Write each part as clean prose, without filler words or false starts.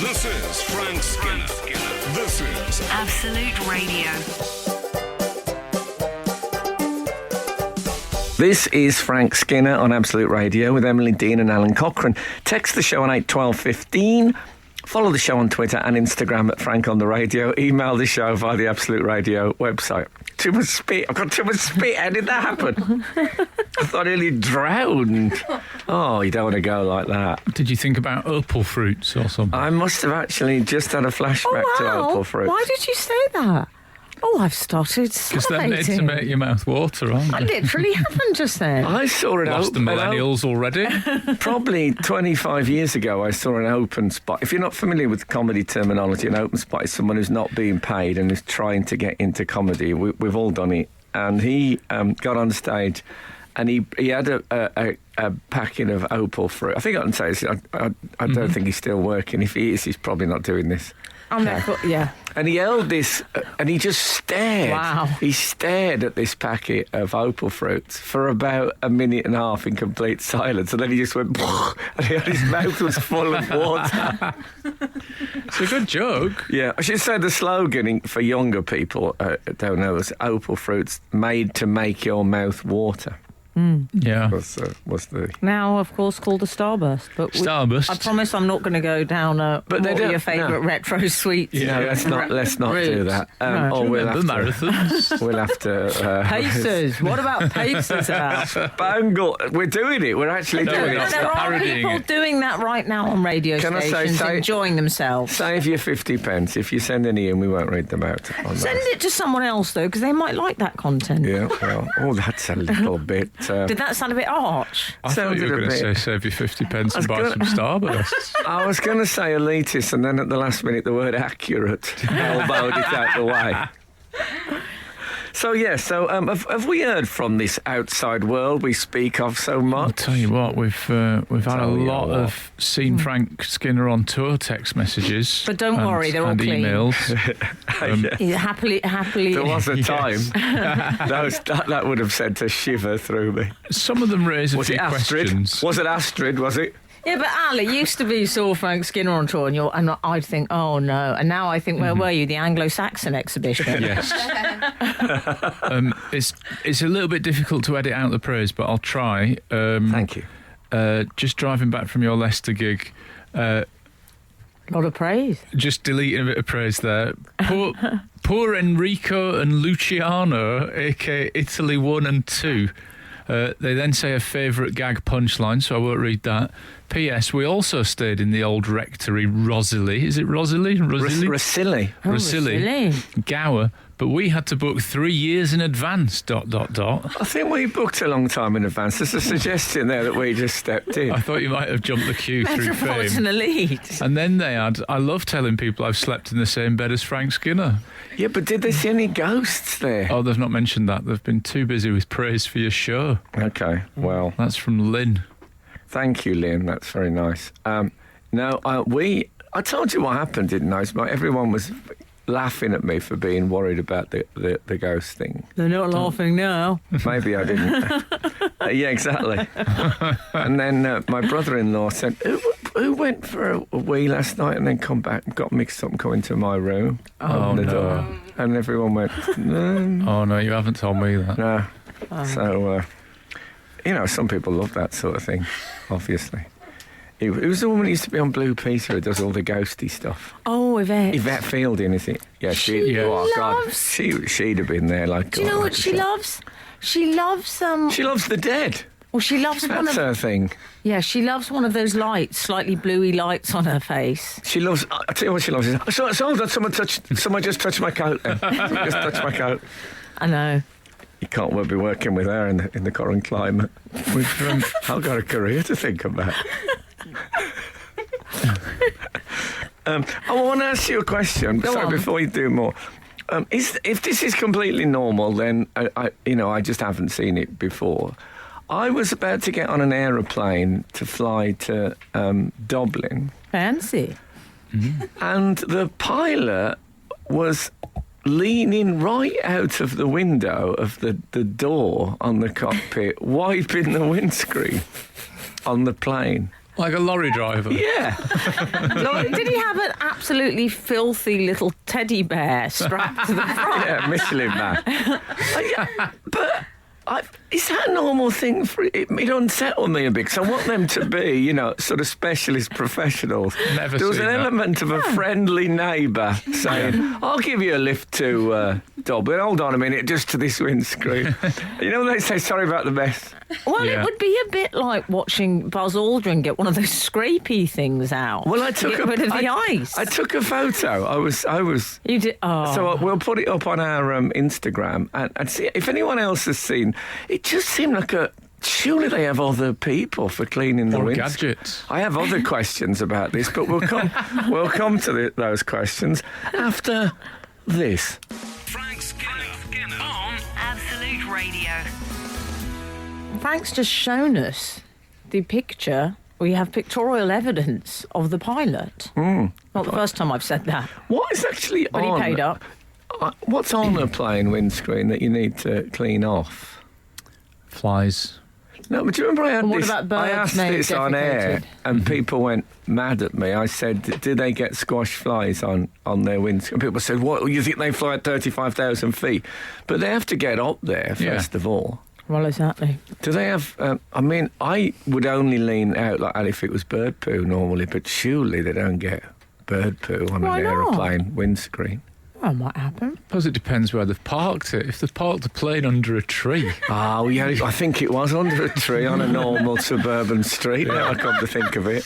This is Frank Skinner. This is Absolute Radio. This is Frank Skinner on Absolute Radio with Emily Dean and Alan Cochrane. Text the show on 81215. Follow the show on Twitter and Instagram at Frank on the Radio. Email the show via the Absolute Radio website. Too much spit. I've got too much spit. How did that happen? I thought I nearly drowned. Oh, you don't want to go like that. Did you think about opal fruits or something? I must have actually just had a flashback to opal fruits. Why did you say that? Oh, I've started Because they're made to make your mouth water, aren't I they? literally happened just then. I saw it Lost the millennials already. Probably 25 years ago, I saw an open spot. If you're not familiar with comedy terminology, an open spot is someone who's not being paid and is trying to get into comedy. We've all done it. And he got on stage and he had a packet of opal fruit. I think I can say this. I don't think he's still working. If he is, he's probably not doing this. Yeah. And he held this, and he just stared. Wow. He stared at this packet of opal fruits for about a minute and a half in complete silence. And then he just went, and his mouth was full of water. It's a good joke. Yeah, I should say the slogan for younger people, don't know, is opal fruits made to make your mouth water. Yeah. Was the... Now, of course, called a Starburst. But Starburst. I promise I'm not going to go down But what they are don't- your favourite no. retro sweets. No, let's not do that. No. Or we'll have Remember to... marathons? We'll have to... Pacers. What about Pacers about? Bangle. We're doing it. We're actually No, doing we're it. not. There are parodying people it. doing that right now on radio Can I stations, say- enjoying themselves. Save your 50 pence. If you send any in, we won't read them out. On Send those. it to someone else, though, because they might like that content. Yeah, well, that's a little bit... Did that sound a bit arch? I thought Sounded you were a going to say bit- save your 50 pence and I buy was some Starbursts. I was going to say elitist, and then at the last minute the word accurate elbowed it out the way. So, have we heard from this outside world we speak of so I'll much? tell you what, we've had a Tell you lot what. of seen Frank Skinner on tour text messages. But don't worry, they're all and clean. emails. Yeah, happily. There was a Yes. time that would have sent a shiver through me. Some of them raise a Was few it Astrid? questions. Was it Astrid, was it? Yeah, but Al, it used to be saw Frank Skinner on tour, and I'd think, oh no, and now I think, where were you? The Anglo-Saxon exhibition. Yes. It's a little bit difficult to edit out the praise, but I'll try. Thank you. Just driving back from your Leicester gig, A lot of praise. just deleting a bit of praise there. Poor Enrico and Luciano, aka Italy 1 and 2. They then say a favourite gag punchline, so I won't read that. P.S. We also stayed in the old rectory Rosalie. Is it Rosalie? Rosilli. Rosalie. Gower. But we had to book 3 years in advance, ... I think we booked a long time in advance. There's a suggestion there that we just stepped in. I thought you might have jumped the queue through Metropolitan fame. elite. And then they had, I love telling people I've slept in the same bed as Frank Skinner. Yeah, but did they see any ghosts there? Oh, they've not mentioned that. They've been too busy with praise for your show. Okay, well, That's from Lynn. thank you, Lynn. That's very nice. I told you what happened, didn't I? Everyone was laughing at me for being worried about the ghost thing. They're not laughing now. Maybe I didn't. Yeah, exactly. And then my brother-in-law said, who went for a wee last night and then come back and got mixed up and come into my room? Oh, the no. door. And everyone went, no. Oh, no, you haven't told me that. No. So, some people love that sort of thing, obviously. It was the woman who used to be on Blue Peter who does all the ghosty stuff. Oh, Yvette. Yvette Fielding, is it? Yeah, She loves- she'd have been there like... Do you know what she loves? She loves She loves the dead. Well, she loves one That's of. her thing. Yeah, she loves one of those lights, slightly bluey lights on her face. She loves... I'll tell you what she loves. So hold on, someone just touched my coat then. Just touched my coat. I know. You can't be working with her in the current climate. I've got a career to think about. I want to ask you a question. Go on. Before you do more, if this is completely normal, then I just haven't seen it before. I was about to get on an aeroplane to fly to Dublin, Fancy. and the pilot was leaning right out of the window of the door on the cockpit, wiping the windscreen on the plane. Like a lorry driver. Yeah. Did he have an absolutely filthy little teddy bear strapped to the front? Yeah, Michelin man. But is that a normal thing? It unsettled me a bit because I want them to be, sort of specialist professionals. Never there was seen an that. element of a friendly neighbour saying, I'll give you a lift to Dublin. Hold on a minute, just to this windscreen. They say, sorry about the mess. Well, Yeah. it would be a bit like watching Buzz Aldrin get one of those scrapey things out. Well, I to took get rid of the ice. I took a photo. I was. You did. Oh. So we'll put it up on our Instagram and see if anyone else has seen. It just seemed like surely they have other people for cleaning the Or windscreen. gadgets. I have other questions about this, but we'll come to those questions after this. Frank Skinner on Absolute Radio. Frank's just shown us the picture. We have pictorial evidence of the pilot. Not the first time I've said that. What is actually But on? he paid up. What's on a plane windscreen that you need to clean off? Flies. No, but do you remember I had And what this? about birds I asked maybe this on air, defecated? and people went mad at me. I said, "Do they get squash flies on their windscreen?" People said, "What? You think they fly at 35,000 feet?" But they have to get up there first of all. Well, exactly. Do they have? I would only lean out like that if it was bird poo normally, but surely they don't get bird poo on Why an not? aeroplane windscreen. That might happen. I suppose it depends where they've parked it. If they've parked a plane under a tree. Oh, yeah, I think it was under a tree on a normal suburban street, now I come to think of it.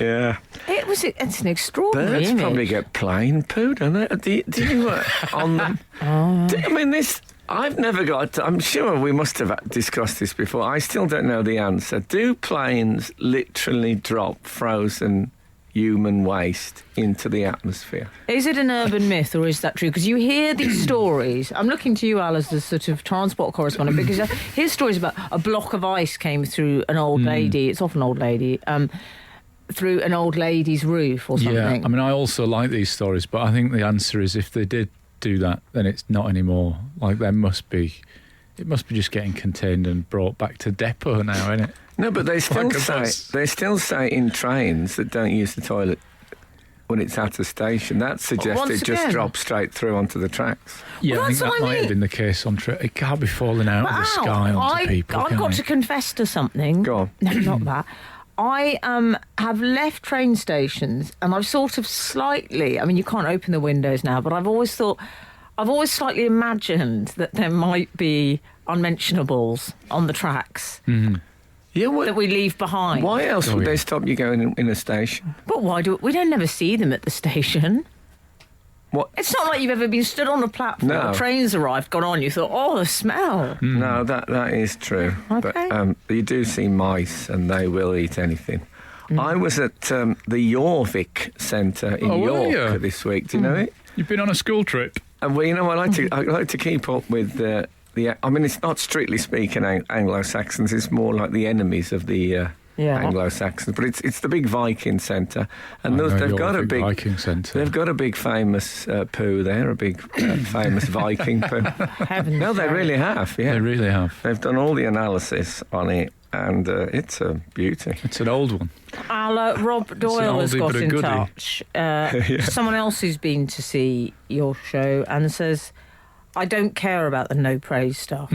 Yeah. It's an extraordinary Birds image. probably get plane poo, don't they? Do you on them? I've never got... I'm sure we must have discussed this before. I still don't know the answer. Do planes literally drop frozen human waste into the atmosphere? Is it an urban myth or is that true? Because you hear these stories. I'm looking to you, Al, as the sort of transport correspondent, because I hear stories about a block of ice came through an old lady. It's often an old lady. Through an old lady's roof or something. Yeah, I mean, I also like these stories, but I think the answer is if they did do that, then it's not anymore. Like, it must be just getting contained and brought back to depot now, isn't it? No, but they still Like a say bus. they still say in trains that don't use the toilet when it's at a station. That suggests Once it just again. drops straight through onto the tracks. Yeah, Well, I think that's that what I might have mean. been the case on trip. It can't be falling out of the Al, sky onto people. I've can got it? to confess to something. Go on. No, not that. I have left train stations and I've sort of slightly, I mean, you can't open the windows now, but I've always slightly imagined that there might be unmentionables on the tracks Yeah, that we leave behind. why else Oh, would yeah. they stop you going in a station? But why do we don't never see them at the station? What? It's not like you've ever been stood on a platform, No. trains arrived, gone on, you thought, oh, the smell. No, that is true. Okay. But you do see mice, and they will eat anything. I was at the Jorvik Centre in Oh, were York you? this week. Do you know it? You've been on a school trip. And well, I like to keep up with the. I mean, it's not strictly speaking Anglo-Saxons. It's more like the enemies of the Anglo-Saxons. But it's the big Viking centre, and I know they've got a Jorvik big Viking Centre. They've got a big famous poo there, a big famous Viking poo. Heavens No, they sake. really have. Yeah, They really have. They've done all the analysis on it, and it's a beauty. It's an old one. Rob Doyle has oldie got but a in goodie. touch. Someone else who's been to see your show and says, I don't care about the no praise stuff.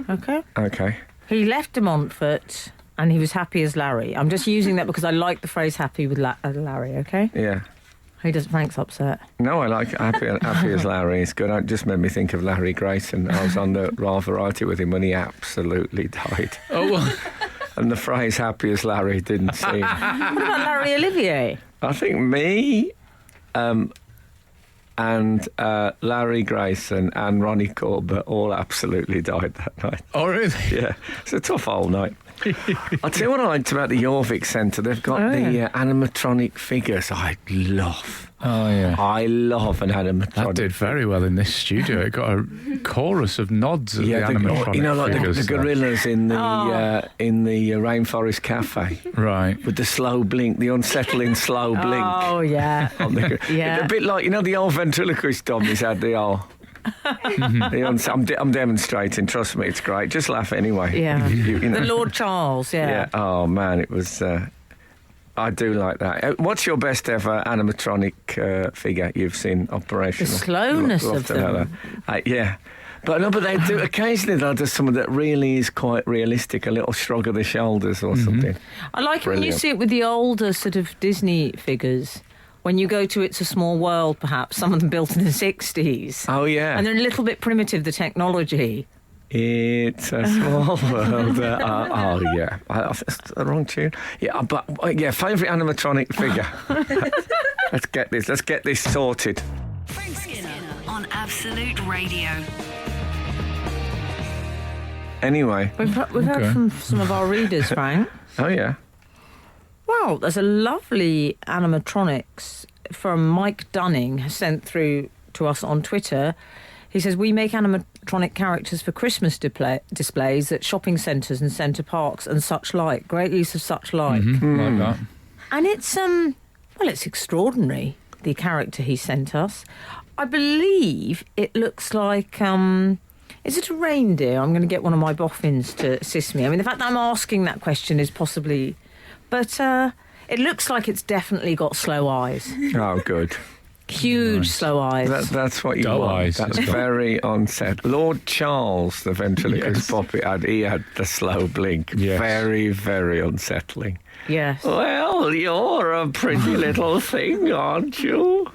Okay? Okay. He left de Montfort and he was happy as Larry. I'm just using that because I like the phrase happy with Larry, okay? Yeah. He doesn't, Frank's upset. No, I like happy as Larry. It's good. It just made me think of Larry Grayson. I was on the Raw Variety with him when he absolutely died. Oh, well, And the phrase happy as Larry didn't seem. What about Larry Olivier? I think me and Larry Grayson and Ronnie Corbett all absolutely died that night. oh really? Yeah, it's a tough old night. I'll tell you what I liked about the Jorvik Centre. They've got the animatronic figures. I love an animatronic. That did very well in this studio. It got a chorus of nods at the animatronic like figures the there. gorillas in the Rainforest Cafe Right. with the slow blink, the unsettling slow blink. Oh, yeah. On the, Yeah. A bit like, the old ventriloquist dummies had the old... I'm demonstrating, trust me, it's great. Just laugh anyway. Yeah. You know. The Lord Charles, yeah. Yeah. Oh man, it was I do like that. What's your best ever animatronic figure you've seen operational? The slowness Love of to know them. that. Yeah. But they do, occasionally they'll do something that really is quite realistic, a little shrug of the shoulders or something. I like it when you Brilliant. see it with the older sort of Disney figures. When you go to It's a Small World, perhaps, some of them built in the 60s. Oh, yeah. And they're a little bit primitive, the technology. It's a small world. Oh, yeah. That's the wrong tune. Yeah, but, favourite animatronic figure. Let's get this sorted. Frank Skinner on Absolute Radio. Anyway. We've heard from some of our readers, Frank. Oh, yeah. Well, there's a lovely animatronics from Mike Dunning sent through to us on Twitter. He says, we make animatronic characters for Christmas displays at shopping centres and centre parks and such like. Great use of such like. Like that. And it's extraordinary, the character he sent us. I believe it looks like... is it a reindeer? I'm going to get one of my boffins to assist me. I mean, the fact that I'm asking that question is possibly... But it looks like it's definitely got slow eyes. Oh, good. Huge slow eyes. That's what you Dull want. eyes. That's very onset. Lord Charles, the ventriloquist puppet, he had the slow blink. Yes. Very, very unsettling. Yes. Well, you're a pretty little thing, aren't you?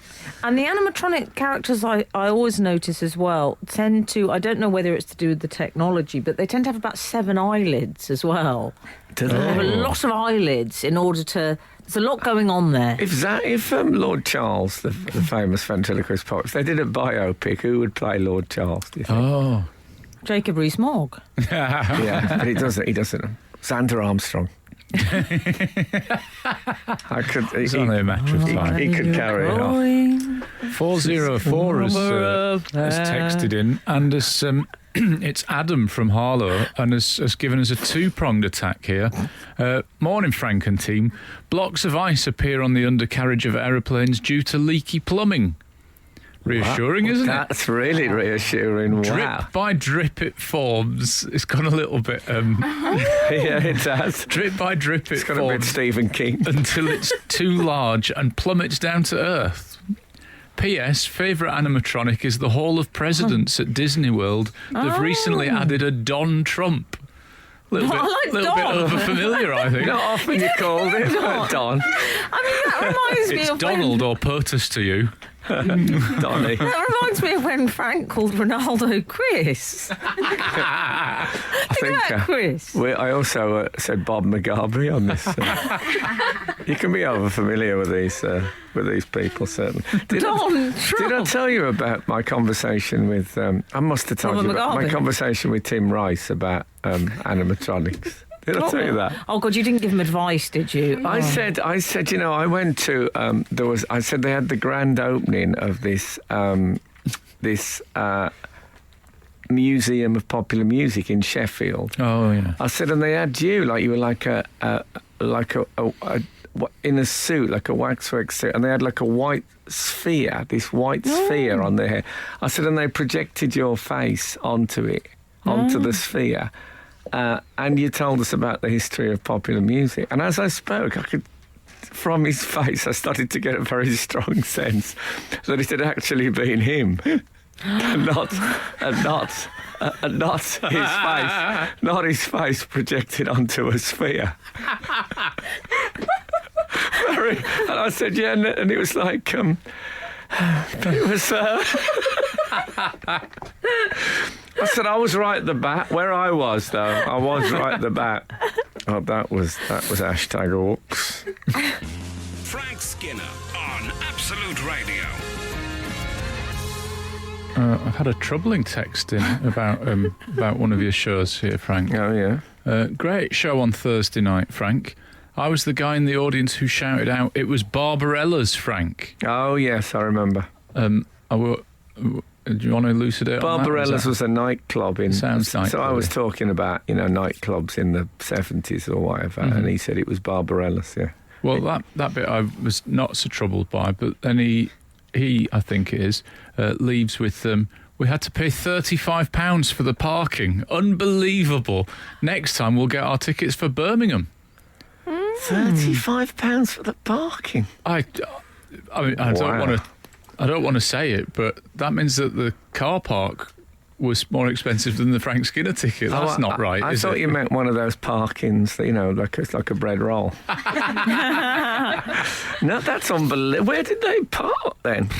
And the animatronic characters I always notice as well tend to, I don't know whether it's to do with the technology, but they tend to have about 7 eyelids as well. Do They have a lot of eyelids in order to... There's a lot going on there. If Lord Charles, the famous ventriloquist puppet, if they did a biopic, who would play Lord Charles, do you think? Oh. Jacob Rees-Mogg. Yeah, but he doesn't. Xander Armstrong. It's only a matter of time. He could carry it off. 404 has texted in, and it's Adam from Harlow, and has given us a 2-pronged attack here. Morning, Frank and team. Blocks of ice appear on the undercarriage of aeroplanes due to leaky plumbing. Reassuring, isn't it? That's really reassuring. Drip Wow. by drip it forms. It's gone a little bit... Yeah, it has. Drip by drip It's it got a bit forms Stephen King. until it's too large and plummets down to earth. P.S. Favourite animatronic is the Hall of Presidents at Disney World. They've recently added a Don Trump. Little I like bit Don. over familiar, I think. Not often you called it, Don. I mean, that reminds me It's of Donald or Potus to you. Donny. That reminds me of when Frank called Ronaldo Chris. I Look at that, Chris. I also said Bob Mugabe on this. You can be over familiar with these people, certainly. Did I tell you about my conversation with? I must have told Robert you about my Mugabe? conversation with Tim Rice about animatronics. Did I tell you that? Oh God, you didn't give him advice, did you? I said, I went to, I said they had the grand opening of this Museum of Popular Music in Sheffield. Oh, yeah. I said, and they had you, like you were like a in a suit, like a waxwork suit, and they had like a white sphere, this white sphere on their hair. I said, and they projected your face onto the sphere. And you told us about the history of popular music. And as I spoke, from his face, I started to get a very strong sense that it had actually been him, and not his face projected onto a sphere. And I said, yeah, and it was like, it was. I said I was right at the back. Where I was, though, I was right at the back. Oh, that was hashtag Orcs. Frank Skinner on Absolute Radio. I've had a troubling text in about one of your shows here, Frank. Oh, yeah. Great show on Thursday night, Frank. I was the guy in the audience who shouted out, "It was Barbarella's, Frank." Oh, yes, I remember. Do you want to elucidate on that? Barbarella's was a nightclub in... Sounds So I was talking about, nightclubs in the 70s or whatever, and he said it was Barbarella's, yeah. Well, that bit I was not so troubled by, but then he I think it is, leaves with we had to pay £35 for the parking. Unbelievable. Next time we'll get our tickets for Birmingham. £35 for the parking. I mean, I don't want to say it, but that means that the car park was more expensive than the Frank Skinner ticket. That's not right, I is thought it? you meant one of those parkings, that, like a bread roll. No, that's unbelievable. Where did they park then?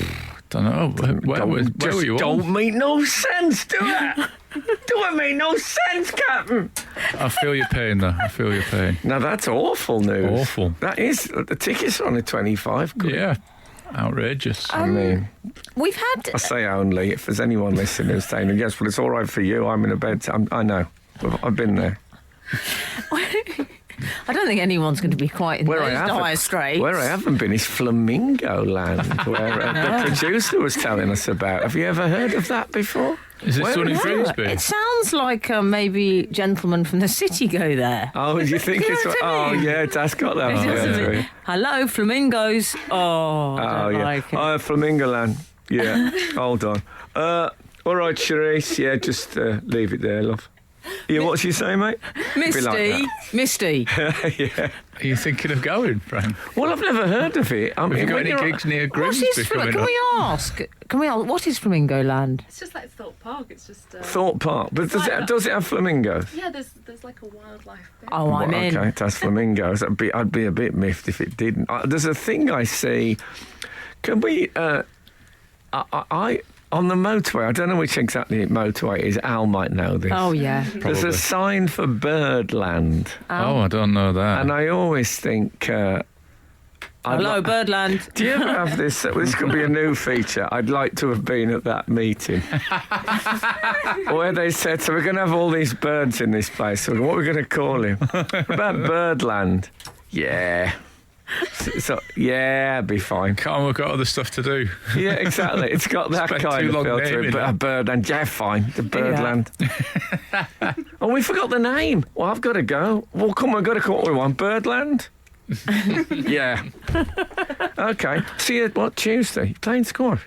Don't know. Where were you on? Don't make no sense, do it? Do it make no sense, Captain? I feel your pain, though. I feel your pain. Now, that's awful news. Awful. That is. The tickets are only 25 quid. Yeah. Outrageous. I mean, We've had. I say only. If there's anyone listening who's saying, yes, well, it's all right for you, I'm in a bed. I know. I've been there. I don't think anyone's going to be quite in those dire straits. Where I haven't been is Flamingo Land, where the producer was telling us about. Have you ever heard of that before? Is it Sunny Grimsby? It sounds like maybe gentlemen from the city go there. Oh, do you think it's... Oh, yeah, that's got that. It hello, flamingos. Oh, I don't like it. Oh, Flamingo Land. Yeah, hold on. All right, Charisse. Yeah, just leave it there, love. Yeah, what's you say, mate? Misty. Yeah. Are you thinking of going, Frank? Well, I've never heard of it. I mean, Have you got any gigs near Grimsby coming Can up? we ask? What is Flamingo Land? It's just like Thorpe Park. It's just Thorpe Park. But does it have flamingos? yeah. There's like a wildlife bit. Oh, I'm in. Okay, it has flamingos. I'd be a bit miffed if it didn't. There's a thing I see. Can we... on the motorway, I don't know which exactly motorway it is. Al might know this. Oh, yeah. There's a sign for Birdland. Oh, I don't know that. And I always think... Hello, Birdland. Do you ever have this? This could be a new feature. I'd like to have been at that meeting where they said, so we're going to have all these birds in this place. So what are we going to call him? About Birdland. Yeah. So yeah, be fine. Can't we've got other stuff to do. Yeah, exactly. It's got that Spent kind too of long filter. naming But it. a Birdland, yeah, fine. The Birdland. Oh, we forgot the name. Well, I've got to go. Well, come on, we've got to call what we want. Birdland? Yeah. Okay. See you, Tuesday? Playing squash?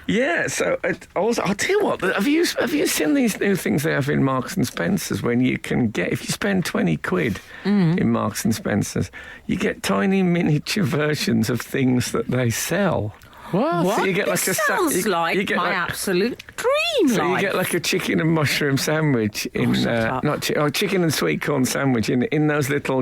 Yeah, so also, I'll tell you what, have you seen these new things they have in Marks and Spencer's when you can get, if you spend 20 quid in Marks and Spencer's, you get tiny miniature versions of things that they sell. What? So you get This like sounds like my absolute dream So life. you get like a chicken and mushroom sandwich in shut up. chicken and sweet corn sandwich in those little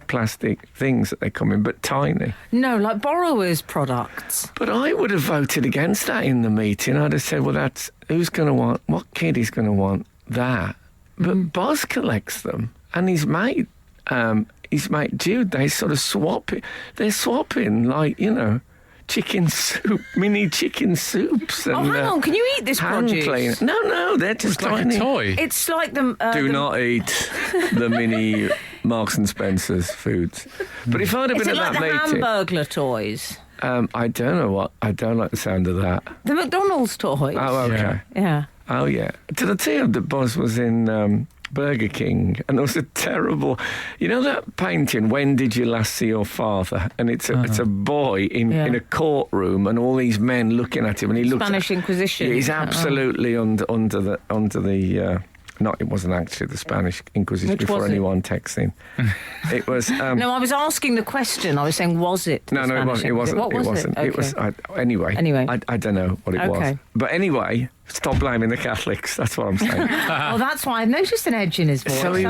plastic things that they come in, but tiny. No, like borrowers' products. But I would have voted against that in the meeting. I'd have said, well, that's who's going to want, what kid is going to want that? But Boz collects them, and his mate Jude, they sort of swap it. They're swapping chicken soup, mini chicken soups. And, Hang on, can you eat this hand produce? clean. No, they're just It's like tiny. a toy. It's like the... Do not eat the mini Marks and Spencer's foods. But if I'd have Is been it at like that the meeting... Hamburglar toys? I don't know what... I don't like the sound of that. The McDonald's toys? Oh, okay. Yeah. Oh, yeah. Did I tell you that Boz was in Burger King? And there was a terrible... You know that painting, When Did You Last See Your Father? And it's a boy in a courtroom and all these men looking at him, and he looks... Spanish Inquisition. Yeah, he's absolutely under the... Not, it wasn't actually the Spanish Inquisition. Which before was it? anyone texts in. It was... No, I was asking the question. I was saying, was it? No, it wasn't. What was it? It was... Anyway. I don't know what it was. Okay. But anyway, stop blaming the Catholics. That's what I'm saying. Oh, that's why I noticed an edge in his voice. So he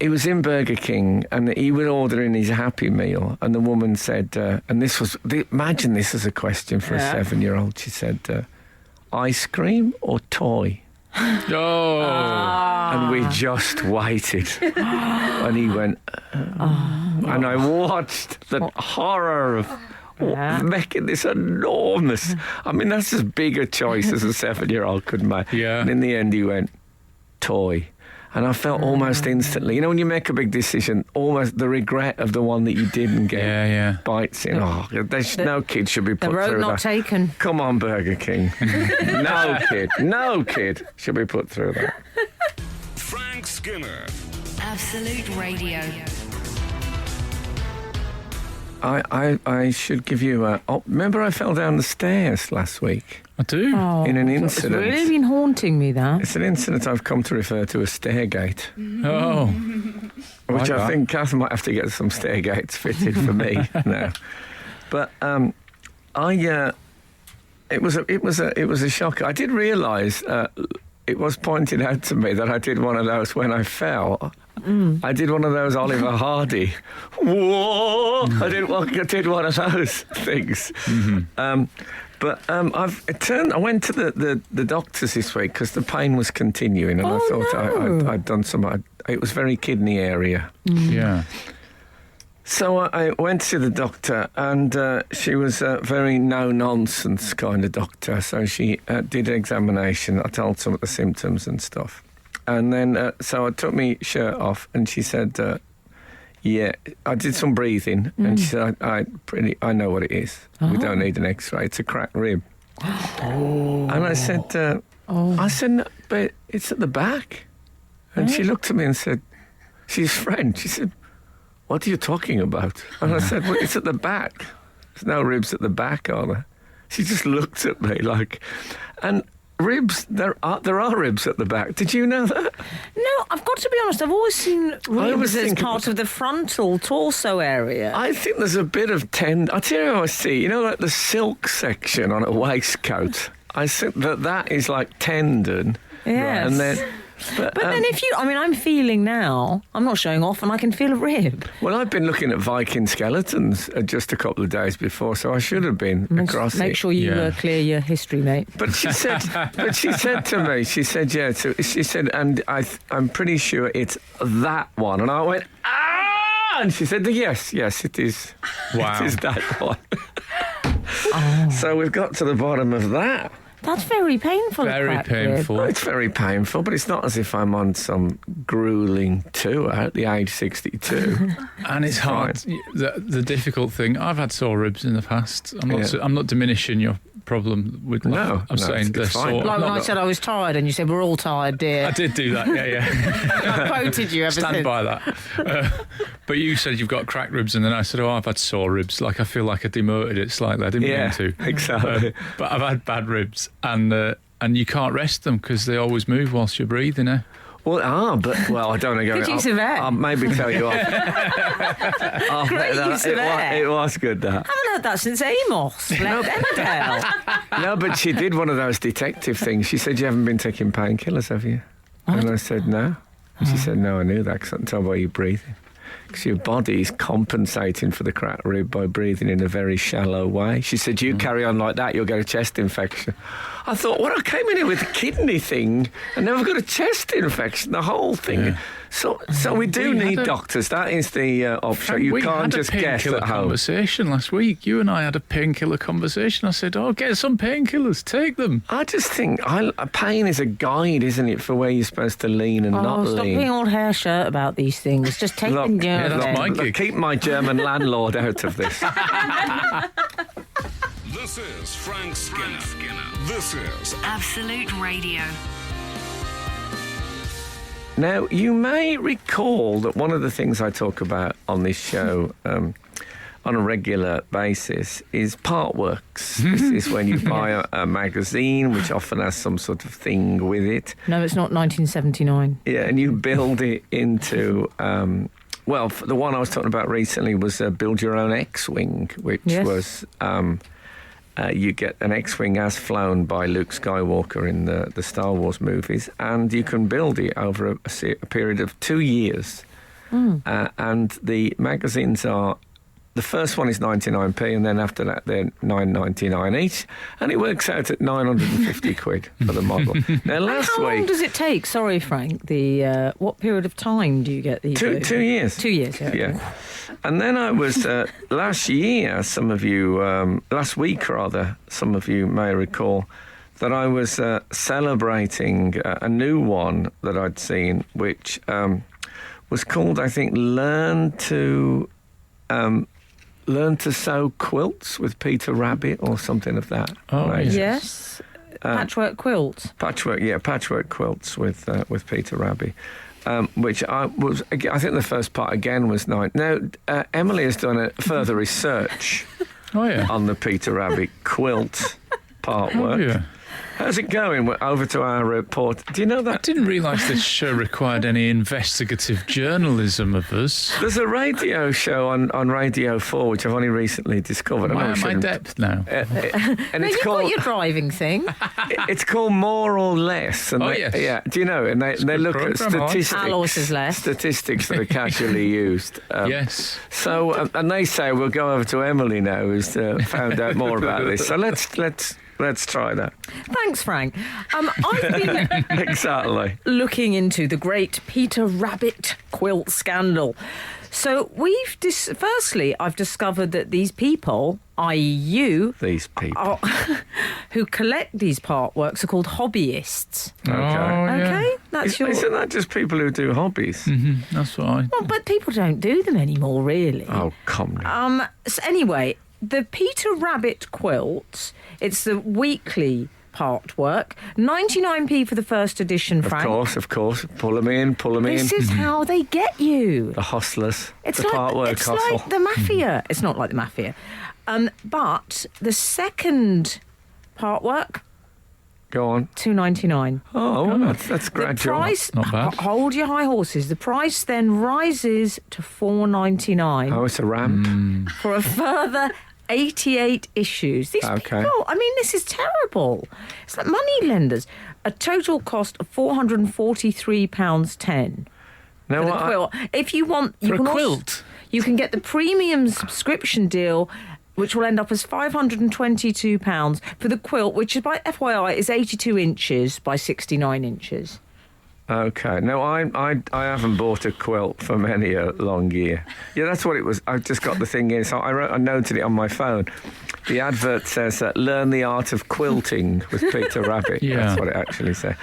was in Burger King, and he was ordering his Happy Meal, and the woman said, and this was... Imagine this as a question for a 7-year-old. She said, ice cream or toy? Oh. And we just waited. And he went... And I watched the horror of making this enormous... I mean, that's as big a choice as a 7-year-old could make. Yeah. And in the end, he went, toy. And I felt almost instantly, when you make a big decision, almost the regret of the one that you didn't get bites in. No kid should be put The road through not that. taken. Come on, Burger King. No kid should be put through that. Frank Skinner. Absolute Radio. I should give you a. Remember, I fell down the stairs last week I do. Oh, in an It's incident. really been haunting me, that. It's an incident I've come to refer to as stair-gate, Oh. which Like I that. think Kath might have to get some stair-gates fitted for me now. But it was a shock. I did realise it was pointed out to me that I did one of those when I fell. I did one of those Oliver Hardy. Whoa! I did one of those things. I went to the doctors this week because the pain was continuing, and I thought I'd done some. It was very kidney area. Yeah. So I went to the doctor, and she was a very no-nonsense kind of doctor. So she did an examination. I told some of the symptoms and stuff. And then, so I took my shirt off, and she said, yeah, I did some breathing. And she said, I know what it is. We don't need an x-ray. It's a cracked rib. And I said, no, but it's at the back. And she looked at me and said, she's French. She said, what are you talking about? And I said, well, it's at the back. There's no ribs at the back, are there? She just looked at me like, and ribs, there are ribs at the back. Did you know that? No, I've got to be honest, I've always seen ribs as think part of the frontal torso area. I think there's a bit of I'll tell you how I see. You know, like the silk section on a waistcoat. I think that is like tendon. Yes. And then, But then I'm feeling now, I'm not showing off, and I can feel a rib. well, I've been looking at Viking skeletons just a couple of days before, so I should have been across Make it. sure you Yeah. clear your history, mate. But she said to me, she said, yeah. So she said, and I'm pretty sure it's that one. And I went, ah! And she said, yes, it is. Wow. It is that one. So we've got to the bottom of that. That's very painful. a Very cracked rib. painful. Well, it's very painful, but it's not as if I'm on some grueling tour at the age 62. And it's hard. The difficult thing, I've had sore ribs in the past. I'm not diminishing your problem with No, I'm saying it's they're fine. sore. Like when I Not- said I was tired, and you said we're all tired, dear. I did do that, yeah. I quoted you ever Stand since. by that. But you said you've got cracked ribs, and then I said, I've had sore ribs. Like, I feel like I demoted it slightly. I didn't mean to. exactly. But I've had bad ribs, and you can't rest them because they always move whilst you're breathing, eh? Well, I don't want to go. Good use of air. I'll maybe tell you off. Great use of air. It was good, that. I haven't heard that since Amos left Emmerdale. No, but she did one of those detective things. She said, you haven't been taking painkillers, have you? And I said, no. And she said, no, I knew that because I can tell by you breathing. Because your body is compensating for the cracked rib by breathing in a very shallow way. She said, you carry on like that, you'll get a chest infection. I thought, well, I came in here with a kidney thing and never got a chest infection, the whole thing. Yeah. So we do We had need a- doctors. That is the option. Frank, You we can't had just a guess painkiller at home. conversation last week. You and I had a painkiller conversation. I said, get some painkillers, take them. I just think pain is a guide, isn't it, for where you're supposed to lean and not Stop lean. being all hair shirt about these things. Just take them down. yeah, that's my Look, gig. keep my German landlord out of this. This is Frank Skinner. This is Absolute Radio. Now, you may recall that one of the things I talk about on this show on a regular basis is part works. This is when you buy a magazine, which often has some sort of thing with it. No, it's not 1979. Yeah, and you build it into... the one I was talking about recently was Build Your Own X-Wing, which Yes. was... you get an X-Wing as flown by Luke Skywalker in the Star Wars movies, and you can build it over a period of 2 years. And the magazines are... The first one is 99p, and then after that they're $9.99 each, and it works out at 950 quid for the model. Now, last How long week... does it take? Sorry, Frank. What period of time do you get these? 2 years. 2 years. Yeah. Yeah. And then I was, last week rather, some of you may recall, that I was celebrating a new one that I'd seen, which was called, I think, Learn to Sew Quilts with Peter Rabbit or something of that. Oh, nature. Yes. Patchwork quilts. Patchwork quilts with Peter Rabbit. which I think the first part again was nice. Now, Emily has done a further research on the Peter Rabbit quilt part work. Yeah. How's it going? We're over to our report. Do you know I that? didn't realise this show required any investigative journalism of us. There's a radio show on Radio 4, which I've only recently discovered. Why I am I shouldn't- depth now? and No, it's you've called got your driving thing. it's called More or Less. And Yes. Yeah. Do you know? And they good look at programme, I like it. statistics. Less. Statistics that are casually used. Yes. So, and they say we'll go over to Emily now, who's found out more about this. So let's try that. Thanks, Frank. I've been Exactly. looking into the great Peter Rabbit quilt scandal. So firstly, I've discovered that these people, i.e. you, These people. who collect these part works are called hobbyists. Okay. Oh, yeah. Okay? That's your... Isn't that just people who do hobbies? That's what I... Well, but people don't do them anymore, really. Oh, come now. So anyway, the Peter Rabbit quilt, it's the weekly part work. 99p for the first edition, Frank. Of course. Pull them in. This is how they get you. The hustlers. It's the like, part work it's hustle. like the mafia. It's not like the mafia. But the second part work, Go on. $2.99. Oh, well, that's The gradual. price, Not bad. hold your high horses. The price then rises to $4.99 Oh, it's a ramp. for a further 88 issues. These Okay. people, I mean, this is terrible. It's like money lenders. A total cost of £443.10 Now, for the what quilt. If you want, you For a can also- quilt? you can get the premium subscription deal, which will end up as £522 for the quilt, which is, by FYI, is 82 inches by 69 inches. Okay. No, I haven't bought a quilt for many a long year. Yeah, that's what it was. I just got the thing in, so I noted it on my phone. The advert says that learn the art of quilting with Peter Rabbit. Yeah. That's what it actually says.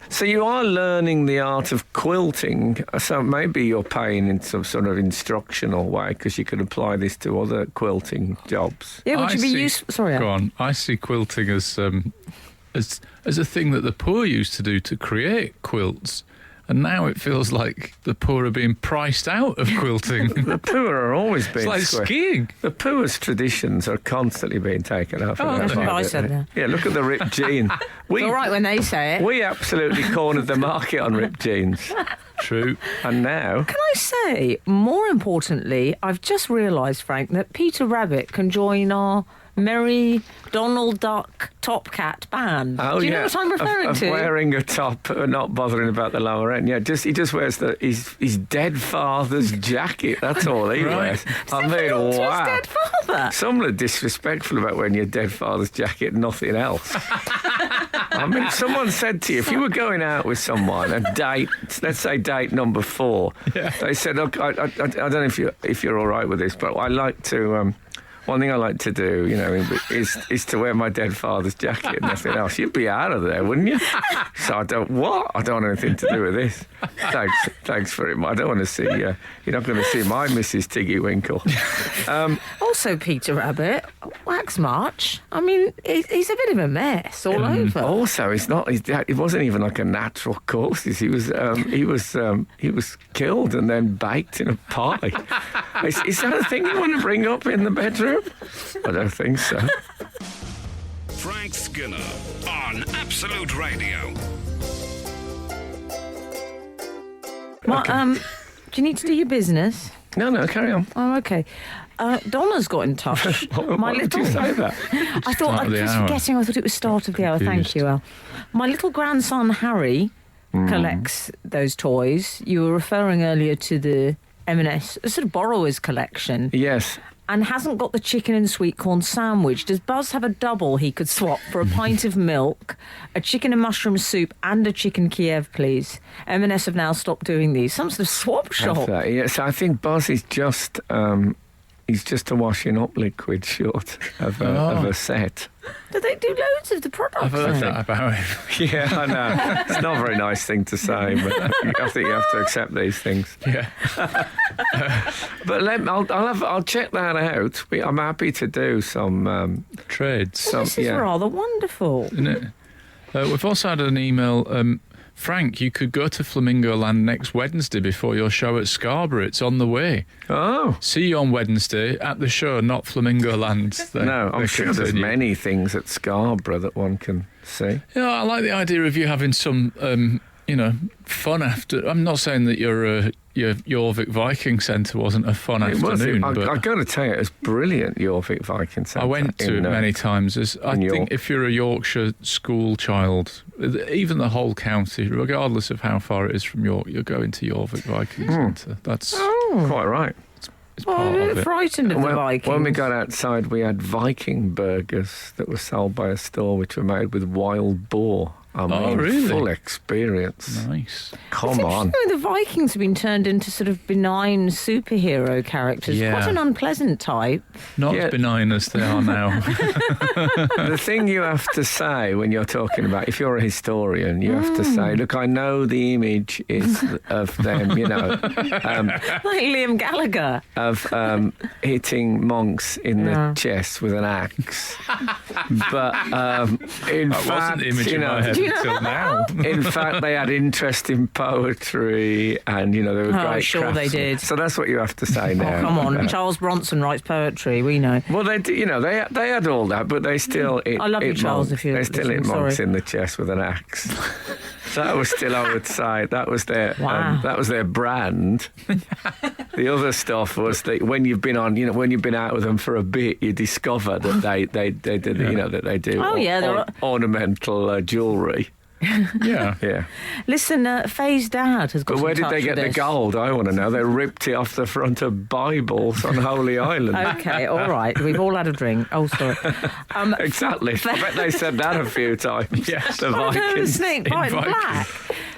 So you are learning the art of quilting. So maybe you're paying in some sort of instructional way because you could apply this to other quilting jobs. Yeah, which I would be see- useful. Sorry, Go on. I see quilting as a thing that the poor used to do to create quilts. And now it feels like the poor are being priced out of quilting. The poor are always being It's like squished. skiing. The poor's traditions are constantly being taken over. Oh, that's what I said there. Yeah, look at the ripped jean. It's all right when they say it. We absolutely cornered the market on ripped jeans. True. And now, Can I say, more importantly, I've just realised, Frank, that Peter Rabbit can join our merry Donald Duck Top Cat band. oh Do you yeah, know what I'm referring of to? wearing a top, not bothering about the lower end. Yeah, he just wears his dead father's jacket. That's all he Right. wears. I Never mean, belonged to his wow. dead father. Some are disrespectful about wearing your dead father's jacket and nothing else. I mean, someone said to you, if you were going out with someone, a date, let's say date number 4, they said, look, I don't know if you're all right with this, but I like to... one thing I like to do, you know, is to wear my dead father's jacket and nothing else. You'd be out of there, wouldn't you? So I don't want anything to do with this. Thanks very much. I don't want to see you. You're not going to see my Mrs. Tiggy Winkle. Also, Peter Rabbit, wax March. I mean, he's a bit of a mess all over. Also, it wasn't even like a natural course. He was killed and then baked in a pie. Is that a thing you want to bring up in the bedroom? I don't think so. Frank Skinner on Absolute Radio. Do you need to do your business? No, carry on. Oh, okay. Donna's got in touch. Why did you say that? I thought Start I of the was hour. forgetting. I thought it was start of the hour. Thank Confused. you, Al. My little grandson Harry collects those toys. You were referring earlier to the M&S, a sort of borrower's collection, Yes. and hasn't got the chicken and sweet corn sandwich. Does Buzz have a double he could swap for a pint of milk, a chicken and mushroom soup, and a chicken Kiev, please? M&S have now stopped doing these. Some sort of swap shop. Yes, I think Buzz is just he's just a washing up liquid short of a set. Do they do loads of the products? I've heard then? that about him. Yeah, I know. It's not a very nice thing to say, but I think you have to accept these things. Yeah. But I'll check that out. I'm happy to do some. Trades. This is rather wonderful. Isn't it? We've also had an email Frank, you could go to Flamingo Land next Wednesday before your show at Scarborough. It's on the way. Oh. See you on Wednesday at the show, not Flamingo Land. No, I'm sure there's many things at Scarborough that one can see. Yeah, I like the idea of you having some, fun after. I'm not saying that your Jorvik Viking Centre wasn't a fun afternoon. I've got to tell you, it's brilliant, Jorvik Viking Centre. I went to it many times. I think if you're a Yorkshire school child, even the whole county, regardless of how far it is from York, you're going to Jorvik Viking Centre. That's quite right. It's part of it. Frightened of the Vikings. When we got outside, we had Viking burgers that were sold by a store which were made with wild boar. Really? Full experience. Nice. Come on. The Vikings have been turned into sort of benign superhero characters. Yeah. What an unpleasant type. Not as benign as they are now. The thing you have to say when you're talking about, if you're a historian, you have to say, look, I know the image is of them, Like Liam Gallagher. of hitting monks in the chest with an axe. But in That fact, wasn't the image in my head until now. In fact, they had interest in poetry, and they were great. Sure they craftsmen. did. So that's what you have to say now. Oh, come on. Charles Bronson writes poetry, we know. Well, they had all that, but they still hit. I love you, Charles, monks. if you're they still hit listening, monks sorry. in the chest with an axe. That was still, I would say, that was their brand. The other stuff was that when you've been when you've been out with them for a bit, you discover that they did, that they do. Ornamental jewellery. Yeah. Listen, Faye's dad has got. But where did they get the gold? I want to know. They ripped it off the front of Bibles on Holy Island. Okay, all right. We've all had a drink. Oh, sorry. Exactly. I bet they said that a few times. Yes. The The Vikings. snake bite Vikings. black.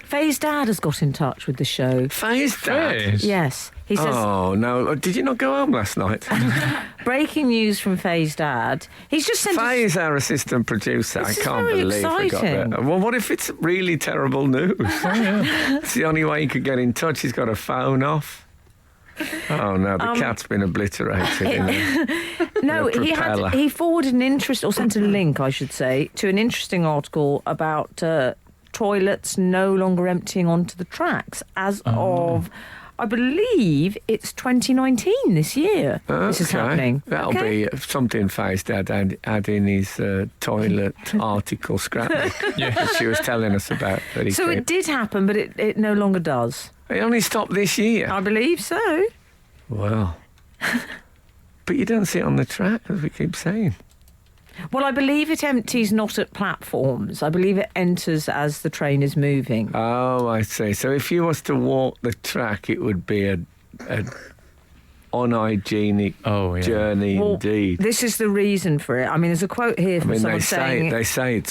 Faye's dad has got in touch with the show. Faye's dad? Faye's? Yes. He says, Oh, no. Did you not go home last night? breaking news from Faye's dad. He's just sent us... Faye's our assistant producer. This I is can't very believe we got exciting. that. Well, what if it's really terrible news? It's the only way he could get in touch. He's got a phone off. Oh, no, the cat's been obliterated. No, The propeller. he forwarded an interest, or sent a link, I should say, to an interesting article about toilets no longer emptying onto the tracks as of, I believe, it's 2019 this year. This is happening. That'll be something Faye's dad had in his toilet article scrapbook that she was telling us about. That he So kept. it did happen, but it no longer does. It only stopped this year. I believe so. Well, but you don't see it on the track, as we keep saying. Well, I believe it empties not at platforms. I believe it enters as the train is moving. Oh, I see. So if you was to walk the track, it would be a unhygienic journey indeed. This is the reason for it. I mean, there's a quote here from someone saying... they say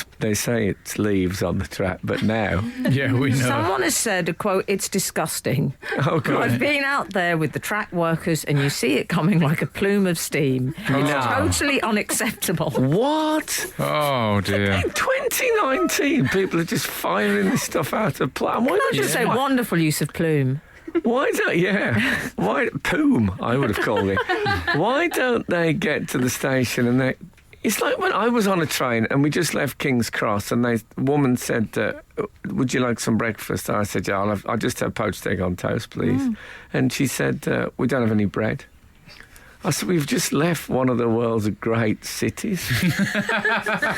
it's leaves on the track, but now... Yeah, we know. Someone has said, a quote, it's disgusting. Oh, God. I've been out there with the track workers and you see it coming like a plume of steam. It's totally unacceptable. What? Oh, dear. In 2019, people are just firing this stuff out of plan. Why I don't should say wonderful use of plume. Why Poom, I would have called it. Why don't they get to the station and it's like when I was on a train and we just left King's Cross and the woman said, would you like some breakfast? I said, yeah, I'll just have poached egg on toast, please. And she said, we don't have any bread. I said, we've just left one of the world's great cities.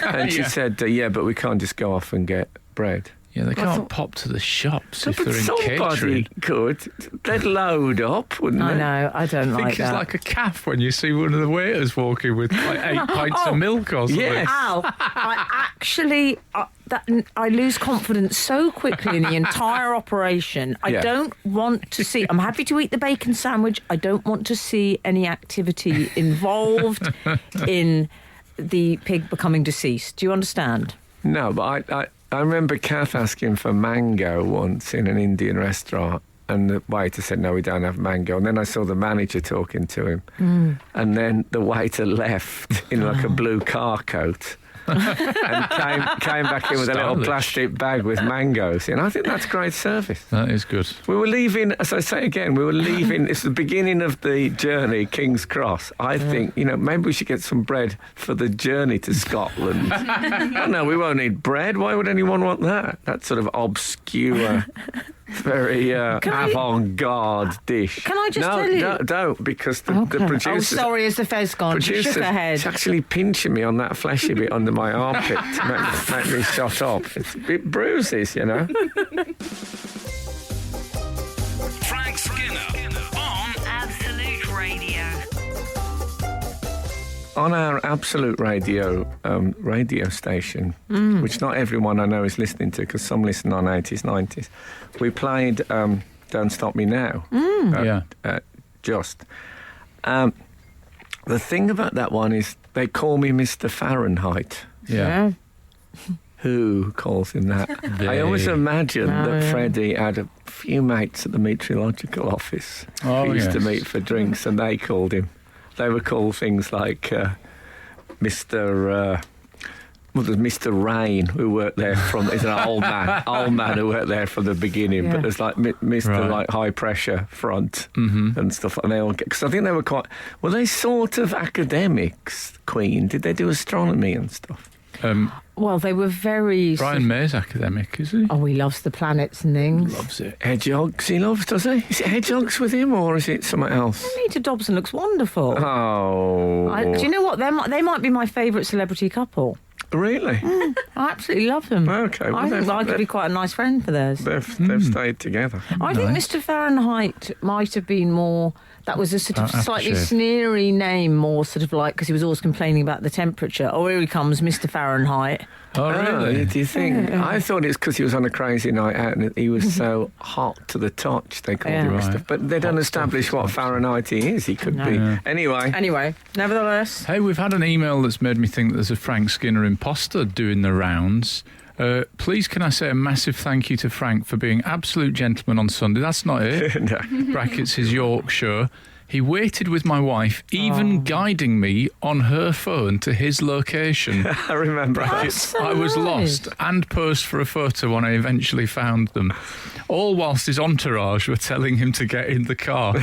And she said, but we can't just go off and get bread. Yeah, they can't pop to the shops if But they're in somebody catering. could. They'd load up, wouldn't they? I know, I don't I like think that. it's like a calf when you see one of the waiters walking with like 8 pints of milk or something. Yes. Al, I actually, I lose confidence so quickly in the entire operation. I don't want to see. I'm happy to eat the bacon sandwich. I don't want to see any activity involved in the pig becoming deceased. Do you understand? No, but I remember Kath asking for mango once in an Indian restaurant, and the waiter said, no, we don't have mango. And then I saw the manager talking to him, and then the waiter left in like a blue car coat. and came back in with a little Stylish. plastic bag with mangoes. And I think that's great service. That is good. We were leaving, as I say again, it's the beginning of the journey, King's Cross. I think, maybe we should get some bread for the journey to Scotland. Oh, no, we won't need bread. Why would anyone want that? That sort of obscure, very avant-garde dish. Can I just tell you? No, don't, because the Okay. producer... Oh, sorry, has the fez gone? She shook her head. She's actually pinching me on that fleshy bit under my armpit to make me shut up. It bruises, Frank Skinner on Absolute Radio. On our Absolute Radio radio station, which not everyone I know is listening to, because some listen on 80s, 90s, we played Don't Stop Me Now. Just. The thing about that one is they call me Mr. Fahrenheit. Yeah. Who calls him that? I always imagined that Freddie had a few mates at the meteorological office who used to meet for drinks, and they called him. They were called things like Mr. There's Mr. Rain, who worked there is an old man who worked there from the beginning. Yeah. But there's like Mr. like high pressure front and stuff, and they all because I think they were they sort of academics. Queen, did they do astronomy and stuff? Well, they were very... Brian May's academic, is he? Oh, he loves the planets and things. Loves it. Hedgehogs he loves, does he? Is it hedgehogs with him, or is it something else? Peter Dobson looks wonderful. Oh. Do you know what? They might be my favourite celebrity couple. Really? I absolutely love them. Okay, well, I think I could be quite a nice friend for theirs. They've stayed together. I think Mr. Fahrenheit might have been more... That was a sort of slightly Aftershave. sneery name, more sort of like, because he was always complaining about the temperature. Oh, here he comes, Mr. Fahrenheit. Oh, really? Do you think? Yeah. I thought it's because he was on a crazy night out and he was so hot to the touch, they called him Yeah. Mr. But they don't Hot establish stuff, what Fahrenheit he is. He could No. be. Yeah. Anyway. Nevertheless. Hey, we've had an email that's made me think there's a Frank Skinner imposter doing the rounds. Please, can I say a massive thank you to Frank for being absolute gentleman on Sunday? That's not it. No. Brackets his Yorkshire. He waited with my wife, even guiding me on her phone to his location. I remember. Brackets, so I was nice. lost and posed for a photo when I eventually found them. All whilst his entourage were telling him to get in the car.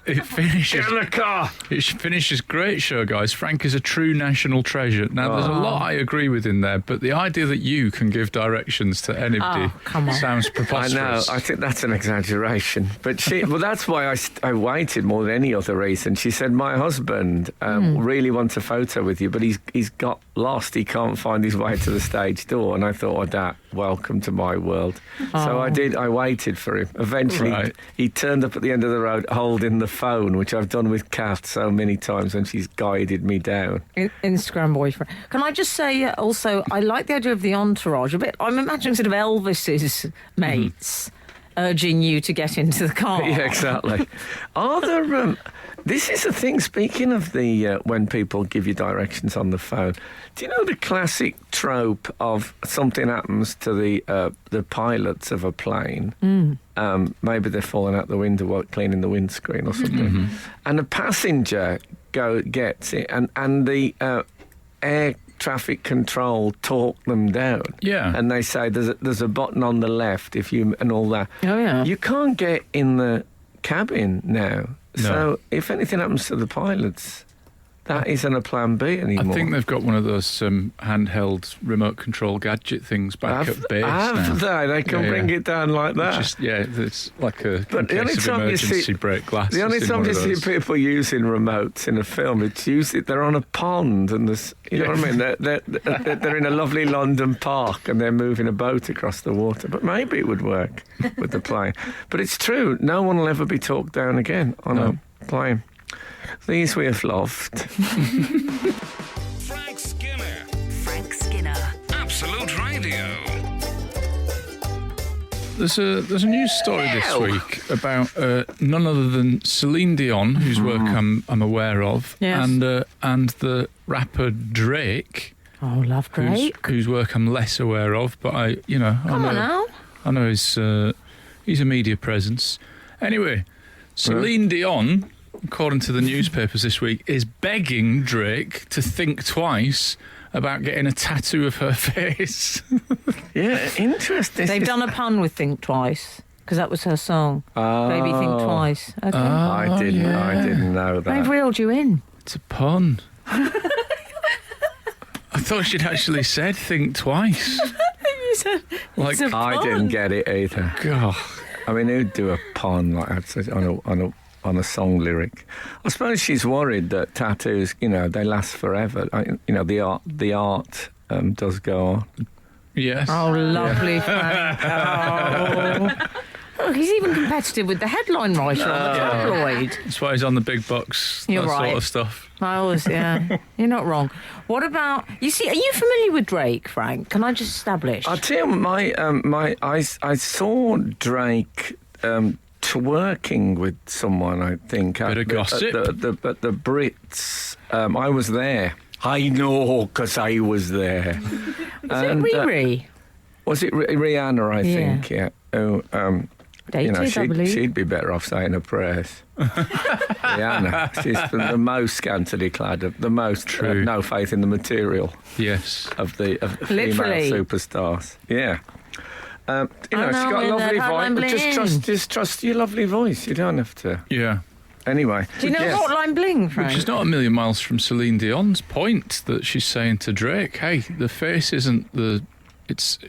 It finishes. Get in the car. It finishes great show, guys. Frank is a true national treasure. Now, there's a lot I agree with in there, but the idea that you can give directions to anybody come on. sounds I preposterous. know. I think that's an exaggeration. But that's why I waited more than any other reason. She said, my husband really wants a photo with you, but he's got lost. He can't find his way to the stage door. And I thought, oh, Dad, welcome to my world. So I did. I waited for him. Eventually, he turned up at the end of the road holding the phone, which I've done with Kath so many times when she's guided me down. Instagram boyfriend. Can I just say also, I like the idea of the entourage a bit. I'm imagining sort of Elvis's mates urging you to get into the car. Yeah, exactly. Are there... this is the thing, speaking of the when people give you directions on the phone, do you know the classic trope of something happens to the pilots of a plane? Maybe they're falling out the window while cleaning the windscreen or something. And a passenger gets it and the air traffic control talk them down. Yeah. And they say there's a button on the left and all that. Oh, yeah. You can't get in the cabin now. No. So if anything happens to the pilots, that isn't a plan B anymore. I think they've got one of those handheld remote control gadget things back at base have now. they? They can bring it down like that. It's like a But the only case of time you emergency see- break glass. The only time you see people using remotes in a film, it's usually they're on a pond and there's, you know what I mean? They're in a lovely London park and they're moving a boat across the water. But maybe it would work with the plane. But it's true, no one will ever be talked down again on a plane. These we have loved. Frank Skinner. Frank Skinner. Absolute Radio. There's a news story this week about none other than Celine Dion, whose work I'm aware of, Yes. and the rapper Drake, Oh, love Drake. whose work I'm less aware of, but Come on now. I know he's a media presence. Anyway, Celine Dion, according to the newspapers this week, is begging Drake to think twice about getting a tattoo of her face. Yeah, interesting. They've done a pun with Think Twice, because that was her song. Baby Think Twice. Okay. I didn't know that. They've reeled you in. It's a pun. I thought she'd actually said think twice. You said Like, it's a I pun. didn't get it either. God. I mean, who'd do a pun like that on a song lyric? I suppose she's worried that tattoos, they last forever. The art does go on. Yes. Oh, lovely Frank. Oh, he's even competitive with the headline writer on the tabloid. That's why he's on the big bucks. You're that right. sort of stuff. I always, yeah. You're not wrong. What about, are you familiar with Drake, Frank? Can I just establish? I'll tell you, I saw Drake twerking with someone, I think. Bit of gossip. At the Brits. I was there. I know, because I was there. Is it Riri? Was it Rihanna, I think, yeah. Oh, Dated, I believe. she'd be better off saying her prayers. Rihanna, she's the most scantily clad, the most True. No faith in the material Yes. of the Literally. female superstars. Yeah. She's know, got a with lovely that hotline voice. bling. Just trust your lovely voice. You don't have to. Yeah. Anyway. Do you know yes. Hotline Bling, Frank? Which is not a million miles from Celine Dion's point that she's saying to Drake, hey, the face isn't the...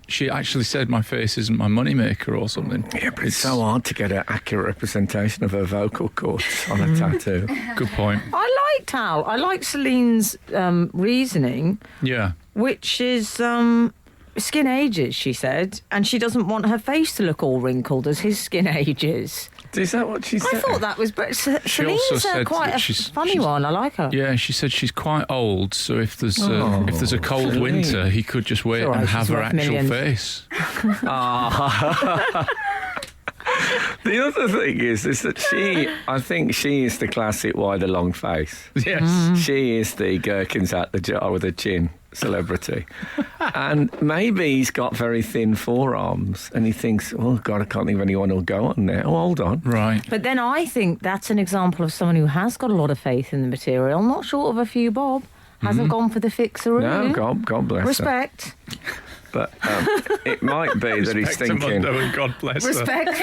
She actually said my face isn't my moneymaker or something. Yeah, but it's so hard to get an accurate representation of her vocal cords on a tattoo. Good point. I like Celine's reasoning, Yeah. which is skin ages, she said, and she doesn't want her face to look all wrinkled as his skin ages. Is that what she said? I thought that was, but Celine's also said quite that a she's- funny she's- one. I like her. Yeah, she said she's quite old, so if there's a cold Celine. winter, he could just wait It's all right, and have she's her worth actual millions. face. The other thing is that I think she is the classic why the long face. Yes. She is the gherkins at the jar with a chin celebrity. And maybe he's got very thin forearms and he thinks, oh, God, I can't think of anyone who'll go on there. Oh, hold on. Right. But then I think that's an example of someone who has got a lot of faith in the material, not short of a few bob. Hasn't gone for the fixeroo. No, God bless her. Respect. But it might be that he's Respect to thinking... Mundo and God bless her. Respect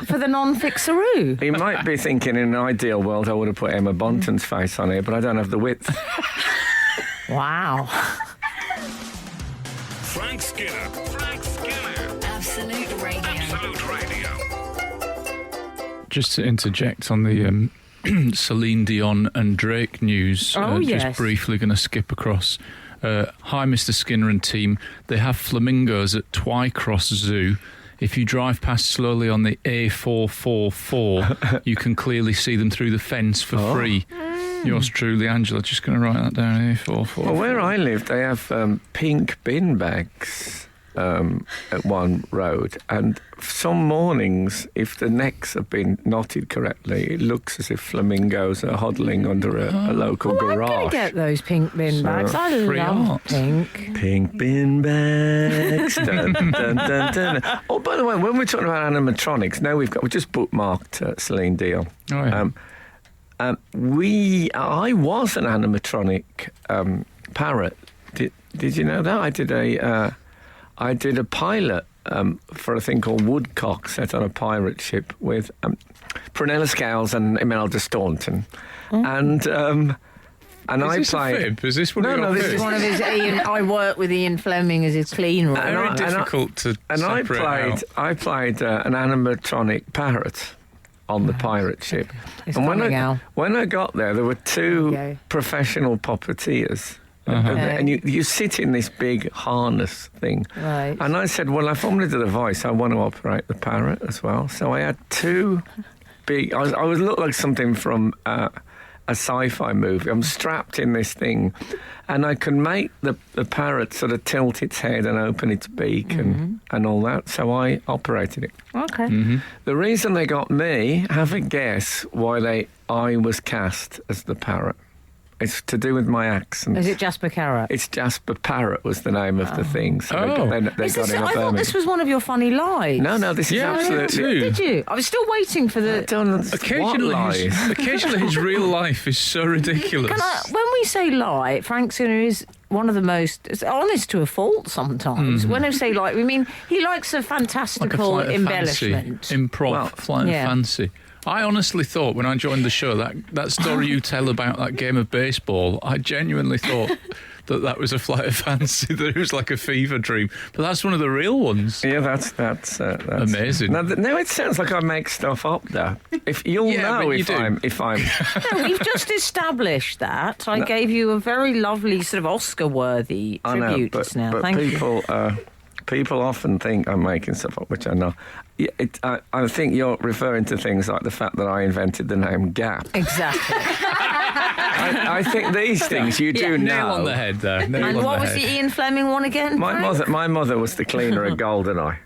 for the non-fixeroo. He might be thinking in an ideal world I would have put Emma Bonton's face on here, but I don't have the width. Wow. Frank Skinner. Frank Skinner. Absolute Radio. Absolute Radio. Just to interject on the Celine Dion and Drake news, yes. just briefly going to skip across. Hi, Mr. Skinner and team. They have flamingos at Twycross Zoo. If you drive past slowly on the A444, you can clearly see them through the fence for free. Yours truly, Angela. Just going to write that down. A444. Well, where I live, they have pink bin bags at one road, and some mornings, if the necks have been knotted correctly, it looks as if flamingos are huddling under a local I'm going garage. to get those pink bin bags. I free love art. pink. Pink bin bags. Dun, dun, dun, dun. Oh, by the way, when we're talking about animatronics, now we just bookmarked Celine Dion. Oh, yeah. I was an animatronic parrot. Did you know that? I did a pilot for a thing called Woodcock, set on a pirate ship with Pringle and Imelda Staunton, and Is I this played. a fib? Is this one No, of your no, this This fibs? is one of his Ian. I work with Ian Fleming as his clean room. And Very I- difficult to And separate out. I played an animatronic parrot on the pirate ship. It's and coming out. when I got there were two There you go. professional puppeteers. Okay. And you sit in this big harness thing. Right. And I said, well, if I'm going to do the voice, I want to operate the parrot as well. So I had two big... I would look like something from a sci-fi movie. I'm strapped in this thing, and I can make the parrot sort of tilt its head and open its beak and all that. So I operated it. Okay. The reason they got me, have a guess why I was cast as the parrot. It's to do with my accent. Is it Jasper Carrot? It's Jasper Parrot was the name of the thing. So they Is got this, in I a thought this was one of your funny lies. No, this is Yeah, I did absolutely... too. Did you? I was still waiting for I the. don't understand. What Occasionally, lies? occasionally his real life is so ridiculous. When we say lie, Frank Skinner is one of the most it's honest to a fault sometimes. When I say like, I mean, he likes a Like a fantastical flight of embellishment. fancy, improv, flight yeah. of fancy. I honestly thought when I joined the show that story you tell about that game of baseball, I genuinely thought that was a flight of fancy, that it was like a fever dream. But that's one of the real ones. Yeah, that's amazing. Now it sounds like I make stuff up though. If you'll Yeah, know but you if I'm No, we've just established that. I gave you a very lovely sort of Oscar-worthy I know, tribute but, just now. but Thank you. people often think I'm making stuff up, which I know. I think you're referring to things like the fact that I invented the name Gap. Exactly. I think these things you do know. Nail on the head there. Nail And on what the was head. the Ian Fleming one again? My mother was the cleaner at Goldeneye.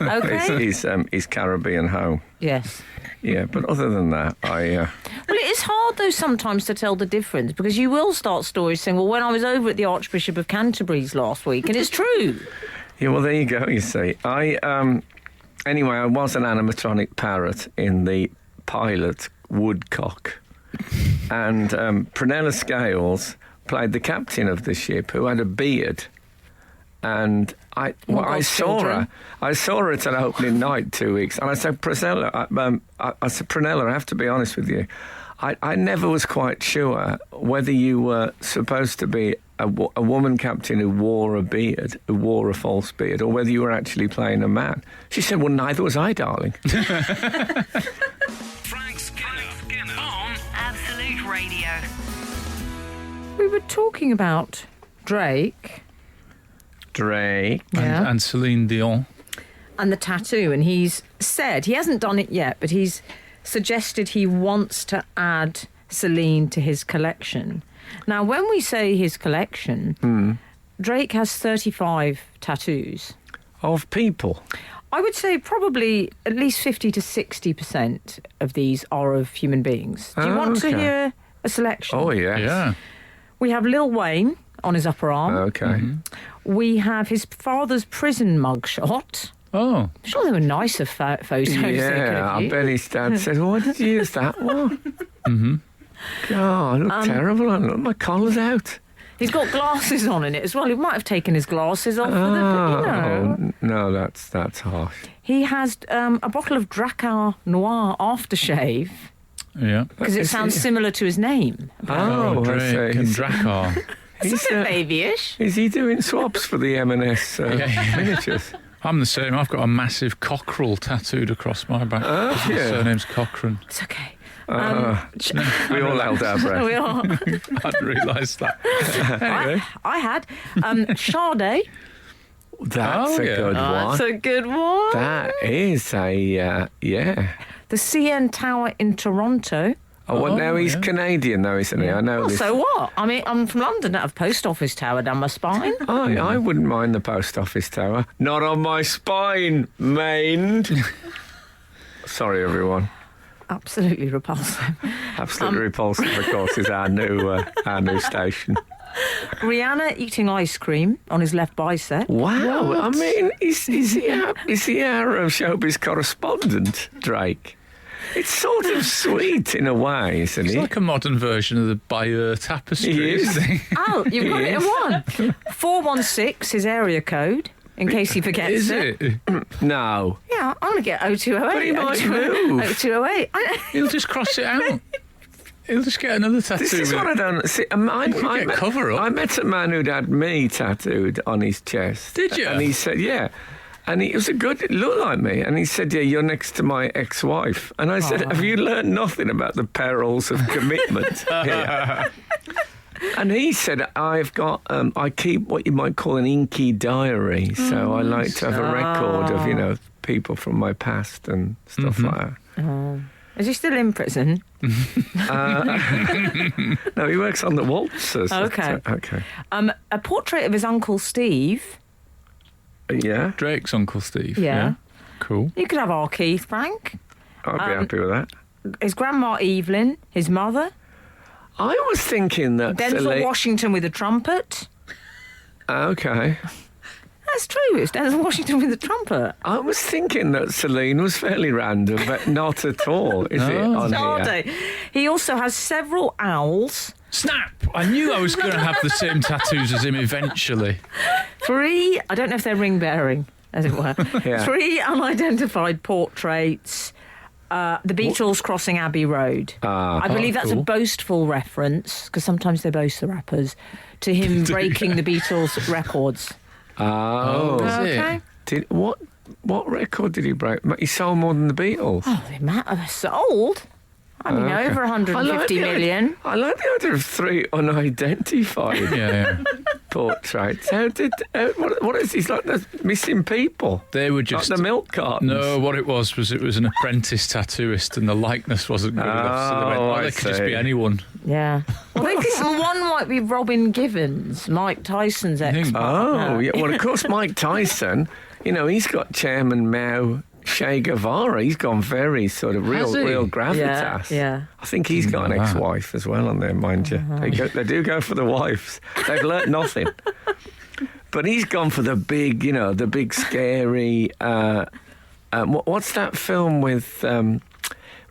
Okay. His Caribbean home. Yes. Yeah, but other than that, Well, it is hard, though, sometimes to tell the difference, because you will start stories saying, well, when I was over at the Archbishop of Canterbury's last week, and it's true. Yeah, well, there you go, you see. Anyway, I was an animatronic parrot in the pilot Woodcock. And Prunella Scales played the captain of the ship, who had a beard. And I saw her at an opening night 2 weeks. And I said, Prunella, I have to be honest with you. I never was quite sure whether you were supposed to be a woman captain who wore a beard, who wore a false beard, or whether you were actually playing a man. She said, well, neither was I, darling. Frank Skinner on Absolute Radio. We were talking about Drake. Yeah. And Celine Dion. And the tattoo, and he's said, he hasn't done it yet, but he's suggested he wants to add Celine to his collection. Now, when we say his collection, Drake has 35 tattoos. Of people. I would say probably at least 50 to 60% of these are of human beings. Do you want to Okay. hear a selection? Oh, yes. Yeah. We have Lil Wayne on his upper arm. Okay. We have his father's prison mugshot. Oh. I'm sure there were nicer photos. they could Yeah, have I used. bet his dad said, why did you use that one? God, I look terrible. Look, my collar's out. He's got glasses on in it as well. He might have taken his glasses off. With it, but, you know. Oh, no, that's harsh. He has a bottle of Drakkar Noir aftershave Yeah. because it sounds similar to his name. Oh, I Drake see. and Drakkar. It's a bit babyish. Is he doing swaps for the M&S Yeah. miniatures? I'm the same. I've got a massive cockerel tattooed across my back. Oh, My yeah. surname's Cochrane. It's okay. We all held our breath. We are. I hadn't realised that. Anyway. I had Sade. That's Oh, a yeah. good That's one. a good one. That is a, yeah. The CN Tower in Toronto. Oh, well, now he's yeah. Canadian, though, isn't he? I know Well, this. so what? I mean, I'm from London. I have Post Office Tower down my spine. I wouldn't mind the post office tower. Not on my spine, mind. Sorry, everyone. Absolutely repulsive. Absolutely repulsive, of course, is our new station. Rihanna eating ice cream on his left bicep. Wow, I mean, is he our showbiz correspondent, Drake? It's sort of sweet in a way, isn't It's it? like a modern version of the Bayeux tapestry, He is. isn't he? Oh, you've got it in one. 416, his area code, in case he forgets Is it. it? Oh, No. Yeah, I'm going to get 0208. But he might move. 0208. He'll just cross it out. He'll just get another tattoo. This is with what I it. don't see. get cover up. I met a man who'd had me tattooed on his chest. Did you? And he said, yeah. And it looked like me. And he said, yeah, you're next to my ex-wife. And I said, have you learned nothing about the perils of commitment here? And he said, I've got, I keep what you might call an inky diary. So I like to have a record of, people from my past and stuff like that. Is he still in prison? No, he works on the waltzers. Okay. Okay. A portrait of his Uncle Steve. Yeah, Drake's Uncle Steve. Yeah. Cool. You could have our Keith, Frank. I'd be happy with that. His grandma Evelyn, his mother. I was thinking that Denzel Washington with a trumpet. Okay. That's true. It's Denzel Washington with the trumpet. I was thinking that Celine was fairly random, but not at all, is it, on here? He also has several owls. Snap! I knew I was going to have the same tattoos as him eventually. 3, I don't know if they're ring-bearing, as it were. Yeah. 3 unidentified portraits. The Beatles crossing Abbey Road. I believe that's a boastful reference, because sometimes they boast, the rappers, to him breaking the Beatles' records. Oh. Okay. What record did he break? He sold more than the Beatles. Oh, they matter. Sold? I mean, over 150 million. I like the idea of 3 unidentified portraits. How did... what is these, like the missing people? They were just... Like the milk cartons? No, what it was an apprentice tattooist and the likeness wasn't good enough. So they went, I they could just see. be anyone. Yeah. Well, they think one might be Robin Givens, Mike Tyson's ex-partner. Oh, yeah. Well, of course, Mike Tyson, he's got Chairman Mao Che Guevara. He's gone very sort of real gravitas. Yeah. I think he's got an ex-wife as well on there, mind you. They do go for the wives. They've learnt nothing. But he's gone for the big, the big scary... what's that film with...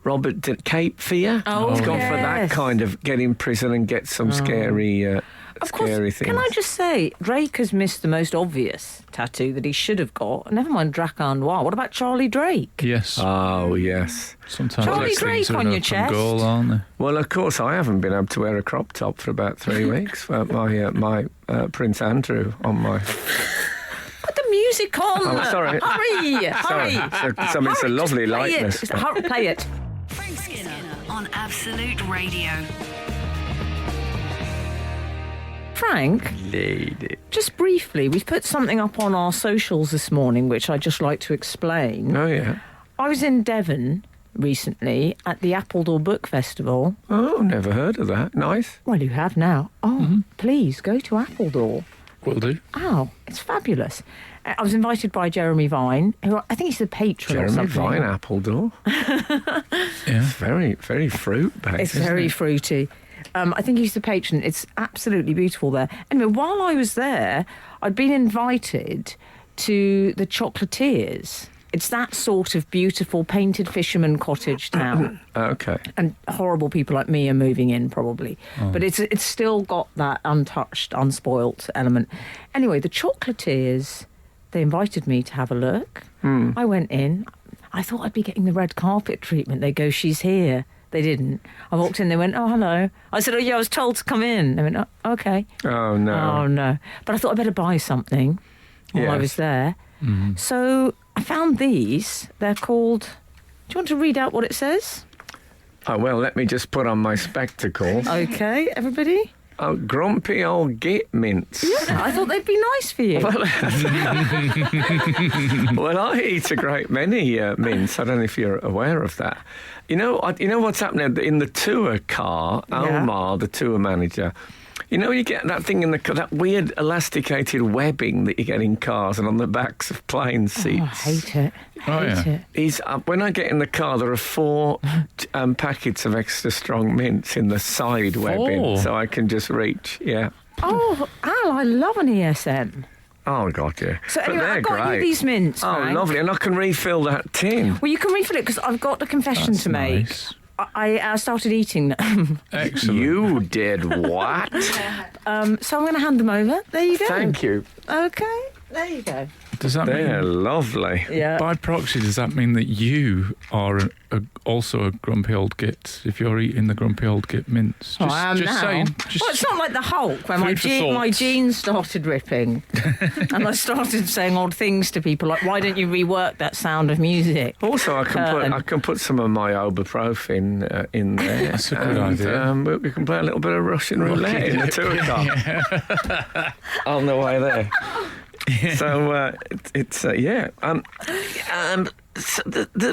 Robert Cape Fear? He's gone for that kind of get in prison and get some scary things. Can I just say, Drake has missed the most obvious tattoo that he should have got. Never mind Drakkar Noir. What about Charlie Drake? Yes. Oh, yes. Sometimes Charlie those things Drake are on an your open chest. goal, aren't they? Well, of course, I haven't been able to wear a crop top for about 3 weeks. My Prince Andrew on my... Put the music on. Oh, sorry. Hurry. It's a lovely likeness. Play it. Frank Skinner on Absolute Radio. Frank, Lady. just briefly, we've put something up on our socials this morning, which I'd just like to explain. Oh, yeah. I was in Devon recently at the Appledore Book Festival. Oh, never heard of that. Nice. Well, you have now. Oh, please, go to Appledore. Will do. Oh, it's fabulous. I was invited by Jeremy Vine, who I think he's the patron or Jeremy something. Vine Appledore. Yeah. It's very, very fruit-based. It's very fruity. I think he's the patron. It's absolutely beautiful there. Anyway, while I was there, I'd been invited to the Chocolatiers. It's that sort of beautiful painted fisherman cottage town. Okay. And horrible people like me are moving in, probably. But it's still got that untouched, unspoilt element. Anyway, the Chocolatiers, they invited me to have a look. I went in. I thought I'd be getting the red carpet treatment. They go, she's here. They didn't. I walked in, they went, oh, hello. I said, oh, yeah, I was told to come in. They went, oh, okay. Oh, no. Oh, no. But I thought I'd better buy something while I Yes. was there. So I found these. They're called... Do you want to read out what it says? Oh, well, let me just put on my spectacles. Okay, everybody? Oh, grumpy old git mints. Yeah, I thought they'd be nice for you. Well, I eat a great many mints. I don't know if you're aware of that. You know what's happening in the tour car? Yeah. Omar, the tour manager. You get that thing in the car, that weird elasticated webbing that you get in cars and on the backs of plane seats. Oh, I hate it. Hate it. When I get in the car, there are 4 packets of extra strong mints in the side webbing, so I can just reach. Yeah. Oh, Al, I love an ESM. Oh, God, yeah. So But anyway, they're I've got great. you these mints, Oh, Frank. lovely. And I can refill that tin. Well, you can refill it because I've got a confession That's to make. nice. I started eating them. Excellent. You did what? So I'm going to hand them over. There you go. Thank you. Okay, there you go. Does that They're mean, lovely. Yeah. by proxy, does that mean that you are also a grumpy old git if you're eating the grumpy old git mints? Oh, I am now. saying. Well, it's not like the Hulk where Food for thought. my jeans started ripping and I started saying odd things to people like, why don't you rework that Sound of Music? Also, I Curtain. can put some of my ibuprofen in there. That's a good idea. We can play a little bit of Russian roulette in the tour car on the way there. So yeah. So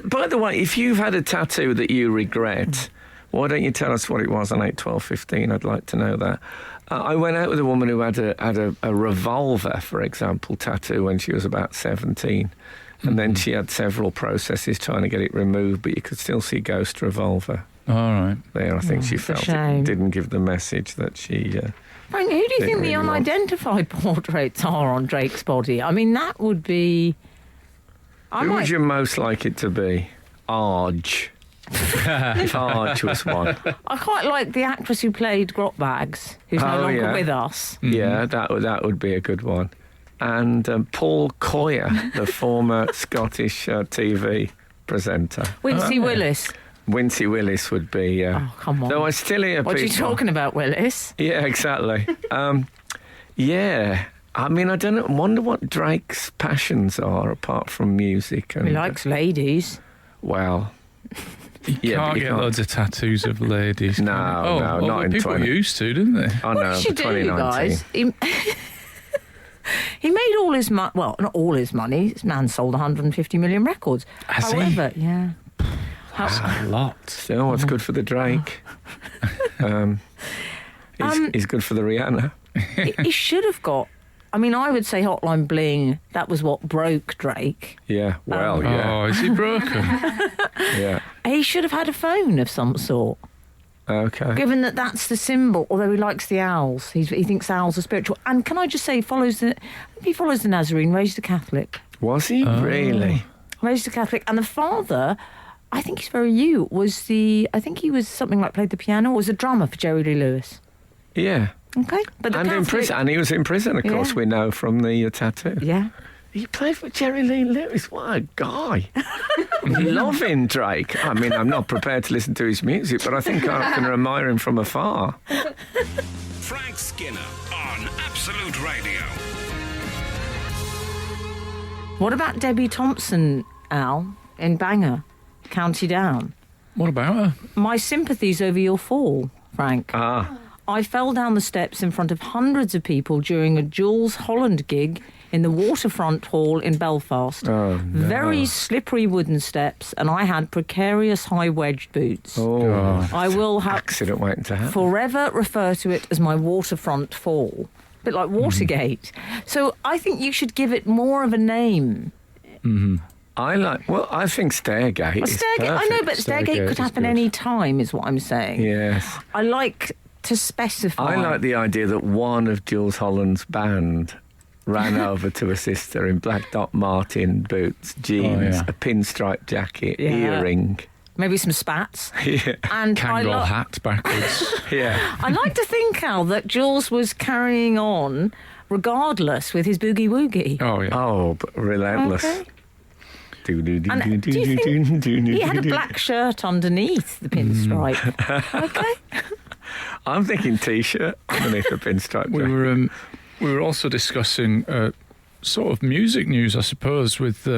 by the way, if you've had a tattoo that you regret, why don't you tell us what it was on 8, 12, 15? I'd like to know that. I went out with a woman who had a revolver, for example, tattoo when she was about 17. And then she had several processes trying to get it removed, but you could still see Ghost Revolver All right. there. I think she it's a felt shame. it didn't give the message that she Frank, who do you think the unidentified portraits are on Drake's body? I mean, that would be... Who would you most like it to be? Arge. If Arge was one. I quite like the actress who played Grotbags, who's no longer with us. Yeah, that would be a good one. And Paul Coyer, the former Scottish TV presenter. Wincy Willis. Wincy Willis would be... oh, come on. Though I still hear what people... are you talking about, Willis? Yeah, exactly. Yeah. I mean, I don't know, wonder what Drake's passions are apart from music. And, He likes ladies. Well... You can't get loads of tattoos of ladies. No, not in people 20... used to, didn't they? I know, What did you do, 2019. guys? He made all his money. Well, not all his money. This man sold 150 million records. Has he? However, yeah. That's a lot. Still, what's good for the Drake? He's good for the Rihanna. He should have got... I mean, I would say Hotline Bling, that was what broke Drake. Yeah, well, yeah. Oh, is he broken? Yeah. He should have had a phone of some sort, Okay. given that that's the symbol, although he likes the owls. He thinks owls are spiritual. And can I just say, he follows the Nazarene, raised a Catholic. Was he really? Raised a Catholic. And the father, I think he's very I think he was something like played the piano, or was a drummer for Jerry Lee Lewis. Yeah. Okay. But the And in Catholic, prison, and he was in prison, of course. Yeah. We know from the tattoo. Yeah. He played for Jerry Lee Lewis. What a guy! Loving Drake. I mean, I'm not prepared to listen to his music, but I think I can admire him from afar. Frank Skinner on Absolute Radio. What about Debbie Thompson, Al, in Bangor, County Down? What about her? My sympathies over your fall, Frank. Ah, I fell down the steps in front of hundreds of people during a Jules Holland gig in the Waterfront Hall in Belfast. Oh, no. Very slippery wooden steps, and I had precarious high wedged boots. oh, I will have accident waiting to happen. forever refer to it as my waterfront fall. A bit like Watergate. So I think you should give it more of a name. I think stair-gate Well, is Stairgate, I know, perfect. but Stairgate Stairgate could is happen good. any time, is what I'm saying. Yes. I like to specify. I like the idea that one of Jules Holland's band ran over to a sister in black Doc Martin boots, jeans, yeah. a pinstripe jacket, Yeah. earring. Maybe some spats. Yeah. And Kangol hat backwards. Yeah. I like to think, Al, that Jules was carrying on regardless with his boogie woogie. Oh, yeah. Oh, but relentless. Okay. And do you think he had a black shirt underneath the pinstripe? Okay. I'm thinking T-shirt underneath the pinstripe We jacket. were also discussing sort of music news, I suppose, with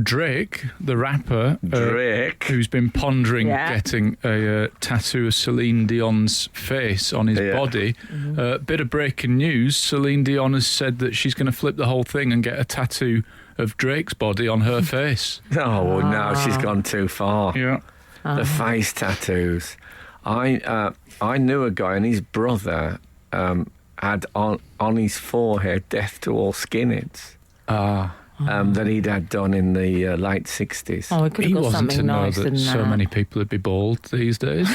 Drake, the rapper. Drake. Who's been pondering Yeah. getting a tattoo of Celine Dion's face on his Yeah. body. Bit of breaking news. Celine Dion has said that she's going to flip the whole thing and get a tattoo of Drake's body on her face. Oh, no, she's gone too far. Yeah. The face tattoos. I knew a guy, and his brother had on his forehead "Death to All Skinheads" that he'd had done in the late 60s. Oh, it could He have got wasn't to something know nice that than so that. many people would be bald these days.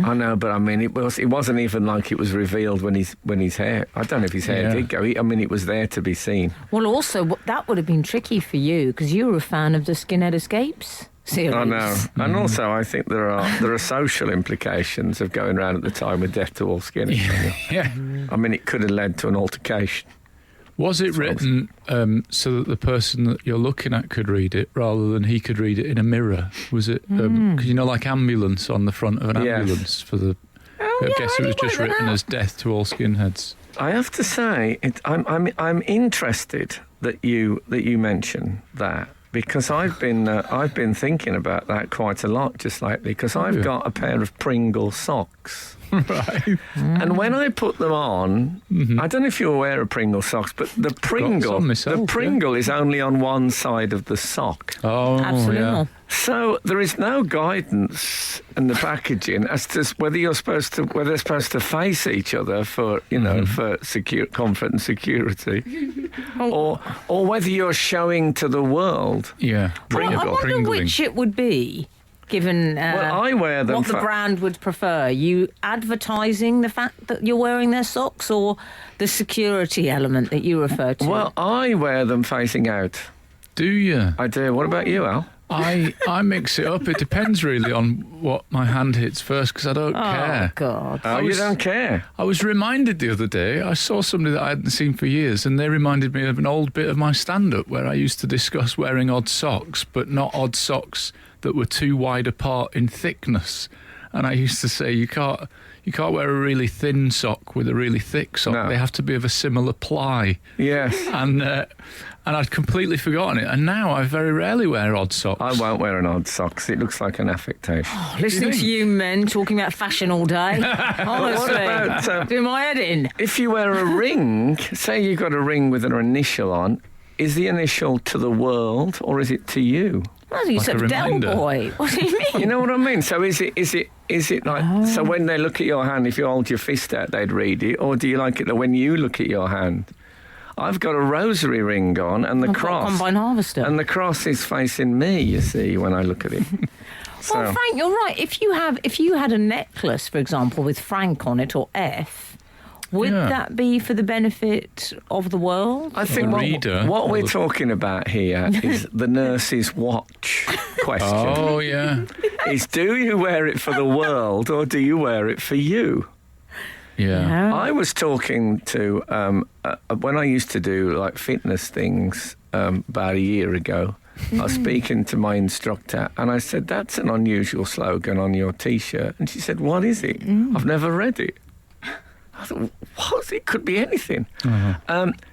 I know, but I mean, it wasn't even like it was revealed when his hair. I don't know if his hair Yeah. did go. I mean, it was there to be seen. Well, also, that would have been tricky for you because you were a fan of the Skinhead Escapes series. I know, and also I think there are social implications of going around at the time with "Death to All Skinheads." Yeah. I mean, it could have led to an altercation. Was it written so that the person that you're looking at could read it rather than he could read it in a mirror? Was it, because you know, like ambulance on the front of an Yes. ambulance for the... Oh, I yeah, guess I it was didn't just work that written out. as "Death to All Skinheads." I have to say, I'm interested that you mention that, because I've been thinking about that quite a lot just lately, because I've Yeah. got a pair of Pringle socks. Right. And when I put them on, I don't know if you're aware of Pringle socks, but the some myself, Pringle is only on one side of the sock. Oh, Absolutely. yeah. So there is no guidance in the packaging as to whether they're supposed to face each other for for comfort and security, or whether you're showing to the world. Yeah. Well, I wonder Pringling. which it would be. given I wear them what the brand would prefer? You advertising the fact that you're wearing their socks, or the security element that you refer to? Well, I wear them facing out. Do you? I do. What about you, Al? I mix it up. It depends really on what my hand hits first, because I don't care. Oh, God. Oh, you don't care? I was reminded the other day, I saw somebody that I hadn't seen for years, and they reminded me of an old bit of my stand-up where I used to discuss wearing odd socks, but not odd socks that were too wide apart in thickness. And I used to say you can't wear a really thin sock with a really thick sock. No. They have to be of a similar ply. Yes. And I'd completely forgotten it. And now I very rarely wear odd socks. I won't wear an odd sock 'cause it looks like an affectation. Listening to you men talking about fashion all day. Honestly, What about, do my head in. if you wear a ring, say you got a ring with an initial on, is the initial to the world or is it to you? Well, you Like said a Del reminder. Boy. What do you mean? You know what I mean? So is it like, so when they look at your hand, if you hold your fist out, they'd read it? Or do you like it that when you look at your hand? I've got a rosary ring on and the I've got a cross. combine harvester. And the cross is facing me, you see, when I look at it. Well, Frank, you're right. If you had a necklace, for example, with Frank on it or F, would Yeah. that be for the benefit of the world? I think reader. what we're talking about here is the nurse's watch question. Oh, yeah. Is do you wear it for the world or do you wear it for you? Yeah. I was talking to, when I used to do like fitness things about a year ago, I was speaking to my instructor and I said, that's an unusual slogan on your T-shirt. And she said, what is it? I've never read it. I thought, what? It could be anything.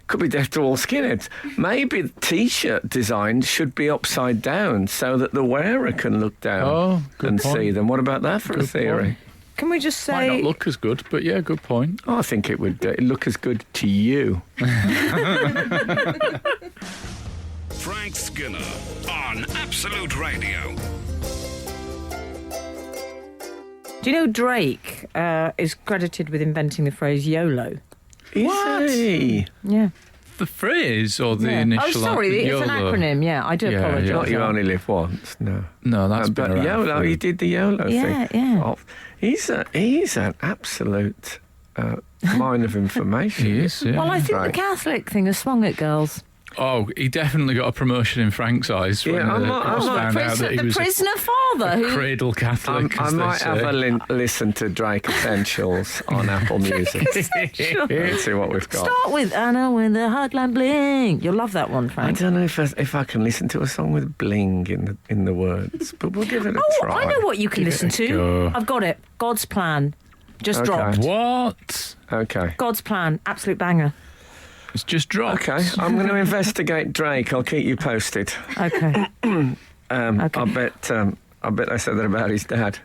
Could be death to all skinheads. Maybe the T-shirt design should be upside down so that the wearer can look down Oh, good and point. see them. What about that for a Good theory? point. Can we just Might say... not look as good, but yeah, good point. Oh, I think it would look as good to you. Frank Skinner on Absolute Radio. Do you know Drake is credited with inventing the phrase YOLO? Easy. Yeah. The phrase or the Yeah. initial... Oh, sorry, it's YOLO. an acronym. Yeah, I do Yeah, apologise. yeah. Not you only live once. No. No, that's been But around YOLO, for- he did the YOLO Yeah, thing. yeah. Oh, he's an absolute mine of information. He is, yeah. Well, I think Right. the Catholic thing has swung it, girls. Oh, he definitely got a promotion in Frank's eyes when Yeah, I it might- was I might- found out that he The was prisoner father a who... cradle Catholic, I as they might have say. a listen to Drake Essentials on Apple Music. Let's see what we've got. Start with Anna with the hotline bling. You'll love that one, I Frank. don't know if I can listen to a song with bling in the words, but we'll give it a Oh, try. I know what you can Give listen it a to. go. I've got it. God's Plan. Just Okay. dropped. What? Okay. God's Plan. Absolute banger. It's just dropped. Okay, I'm going to investigate Drake. I'll keep you posted. Okay. Okay. I bet I said that about his dad.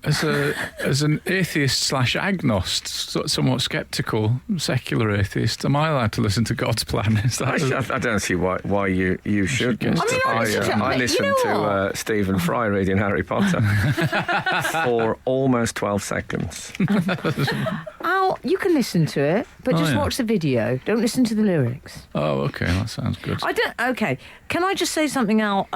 As an atheist / agnost, somewhat sceptical, secular atheist, am I allowed to listen to God's Plan? Is that I don't see why you shouldn't. I mean, I listened you know to Stephen Fry reading Harry Potter for almost 12 seconds. Al, you can listen to it, but Oh, just yeah. watch the video. Don't listen to the lyrics. Oh, okay, that sounds good. I don't. Okay. Can I just say something, Al?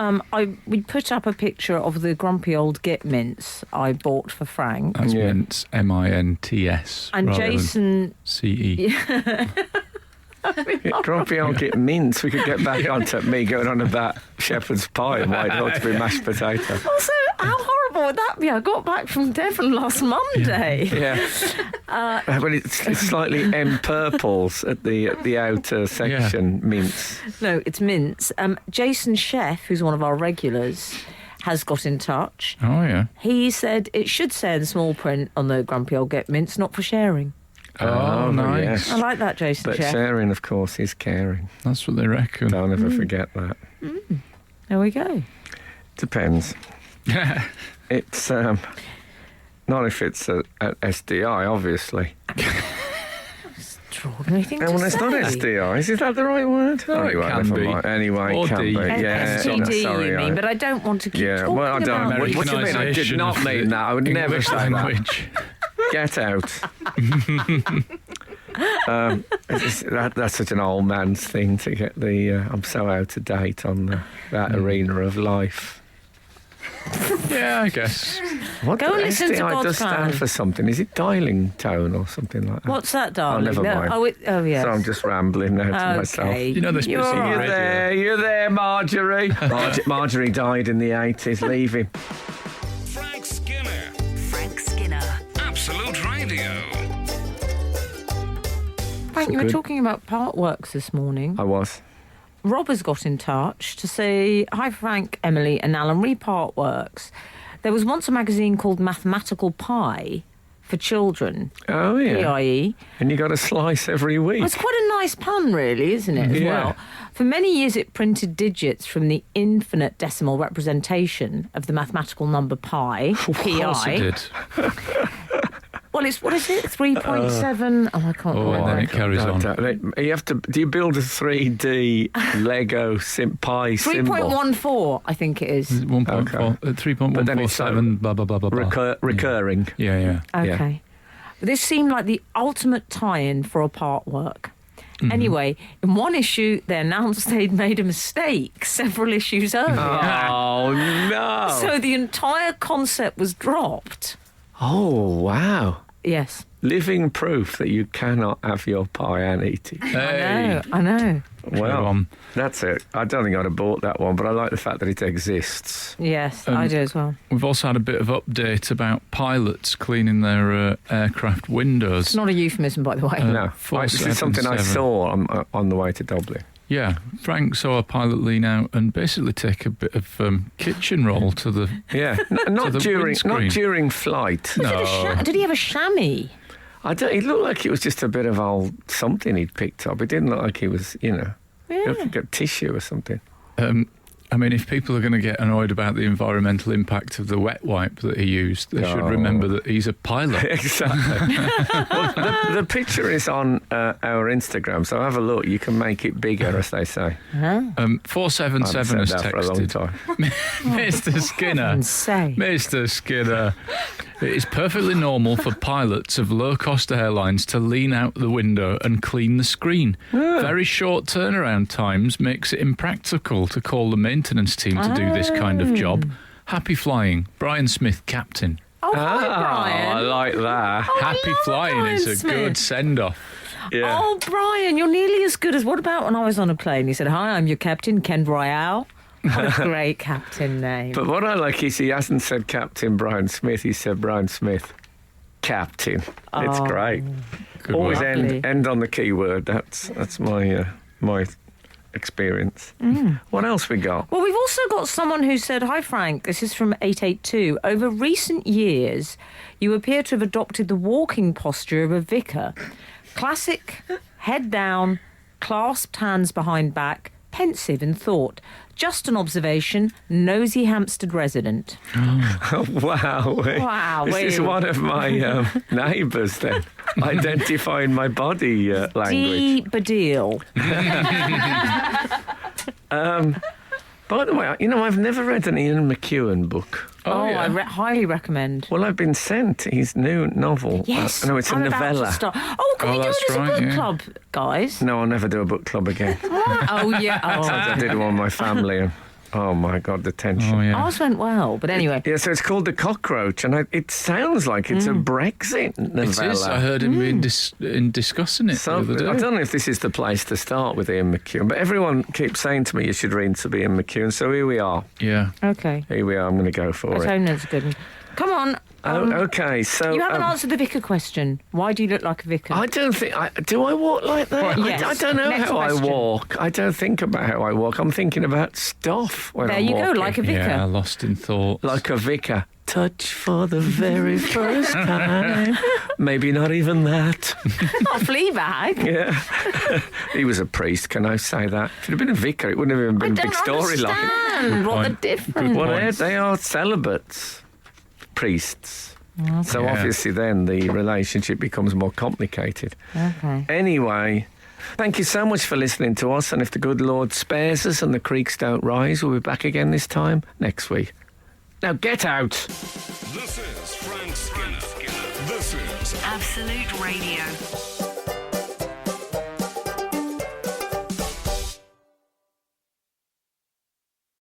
We put up a picture of the grumpy old Git mints I bought for Frank. That's Yeah. Mints, MINTS. And rather than Jason, CE. Grumpy old Git mints. We could get back onto me going on about shepherd's pie and why it ought to be mashed potato. also, how horrible would that be? I got back from Devon last Monday. Yeah. When it's slightly purples at the outer section, mints. No, it's mints. Jason Chef, who's one of our regulars, has got in touch. Oh, yeah. He said it should say in small print on the grumpy old Get Mints, not for sharing. Oh, nice. yes. I like that, Jason But Chef. sharing, of course, is caring. That's what they reckon. Don't ever forget that. There we go. Depends. It's not if it's a SDI, obviously. Extraordinary thing And to when it's not say. SDIs, is that the right word? No, it Anyway, can never be. mind. Anyway, Or it can D. be. Yeah, STD, sorry, you mean, but I don't want to keep yeah, talking well, I don't. about What do you mean? I did Americanisation not of mean the that. I would never English say that. language. Get out. That's such an old man's thing to get the. I'm so out of date on that arena of life. Yeah, I guess. What Go and listen to SDI God's does stand plan. for something. Is it dialing tone or something like that? What's that, darling? never mind. Oh, yes. So I'm just rambling now to myself. Okay. You know this You're bit all on right. radio. You're there, Marjorie. Marjorie died in the 80s. Leave him. Frank Skinner. Frank Skinner. Absolute Radio. Frank, you were good. talking about part works this morning. I was. Rob has got in touch to say, hi Frank, Emily and Alan, re part works. There was once a magazine called Mathematical Pie for children, Oh, yeah. PIE. And you got a slice every week. Well, it's quite a nice pun, really, isn't it, as Yeah. well? For many years, it printed digits from the infinite decimal representation of the mathematical number pi, Of course it PI. did. Well, it's, what is it, 3.7? I can't Oh, and then remember. it carries on. You have to. Do you build a 3D Lego pie symbol? 3.14, I think it is. 1.4, Okay. 3.147, blah, blah, blah, blah, blah. Recurring. Yeah. Okay. But this seemed like the ultimate tie-in for a part work. Mm-hmm. Anyway, in one issue, they announced they'd made a mistake several issues earlier. Oh, no. So the entire concept was dropped. Oh, wow. Yes. Living proof that you cannot have your pie and eat it. Hey. I know. Well, that's it. I don't think I'd have bought that one, but I like the fact that it exists. Yes, I do as well. We've also had a bit of update about pilots cleaning their aircraft windows. It's not a euphemism, by the way. No, this is something I 477. saw on the way to Dublin. Yeah, Frank saw a pilot lean out and basically take a bit of kitchen roll to the... Yeah, not the windscreen. during flight. Did he have a chamois? It looked like it was just a bit of old something he'd picked up. It didn't look like he was, got tissue or something. I mean, if people are going to get annoyed about the environmental impact of the wet wipe that he used, they should remember that he's a pilot. Exactly. Well, the picture is on our Instagram, so have a look. You can make it bigger, as they say. 477 has I've said that for a long texted. time. Mr. Skinner. Insane. Mr. Skinner. It is perfectly normal for pilots of low-cost airlines to lean out the window and clean the screen. Very short turnaround times makes it impractical to call the maintenance team to do this kind of job. Happy flying. Brian Smith, captain. Oh, hi, Brian. I like that. Happy love flying Brian is a Smith. good send-off. Yeah. Oh, Brian, you're nearly as good as... What about when I was on a plane? He said, hi, I'm your captain, Ken Royale. What a great captain name. But what I like is he hasn't said Captain Brian Smith. He said Brian Smith, captain. It's great. Good Always work. Lovely. end on the key word. That's my experience. What else we got? Well, we've also got someone who said, hi, Frank, this is from 882. Over recent years, you appear to have adopted the walking posture of a vicar. Classic, head down, clasped hands behind back, pensive in thought. Just an observation, nosy Hampstead resident. Wow. Wow, This is one of my neighbours then, identifying my body language. D. Badil. By the way, I've never read an Ian McEwan book. Oh, yeah. I highly recommend. Well, I've been sent his new novel. Yes. No, it's a I'm about to novella. start. Oh, can Oh, we do that's it as a right, book yeah. club, guys? No, I'll never do a book club again. Oh, yeah. I Oh. did one with my family and, oh my God, the tension. Oh, yeah. Ours went well, but anyway. Yeah, so it's called The Cockroach, and it sounds like it's a Brexit novella. It is. I heard him in discussing it So, the other day. I don't know if this is the place to start with Ian McEwan, but everyone keeps saying to me you should read some Ian McEwan, so here we are. Yeah. Okay. Here we are, I'm going to go for Let's it. hope that's a good one. Come on. Okay, so... You haven't answered the vicar question. Why do you look like a vicar? I don't think... do I walk like that? Yes. I don't know Next how question. I walk. I don't think about how I walk. I'm thinking about stuff when There I'm you go, walking. like a vicar. Yeah, lost in thought. Like a vicar. Touch for the very first time. Maybe not even that. Not Fleabag. Yeah. He was a priest, can I say that? If he'd have been a vicar, it wouldn't have even I been a don't big storyline. understand what the point. difference. Well, points. they are celibates, priests. So Yeah. obviously then the relationship becomes more complicated. Okay. Anyway, thank you so much for listening to us, and if the good Lord spares us and the creeks don't rise, we'll be back again this time next week. Now get out! This is Frank Skinner. This is Absolute Radio.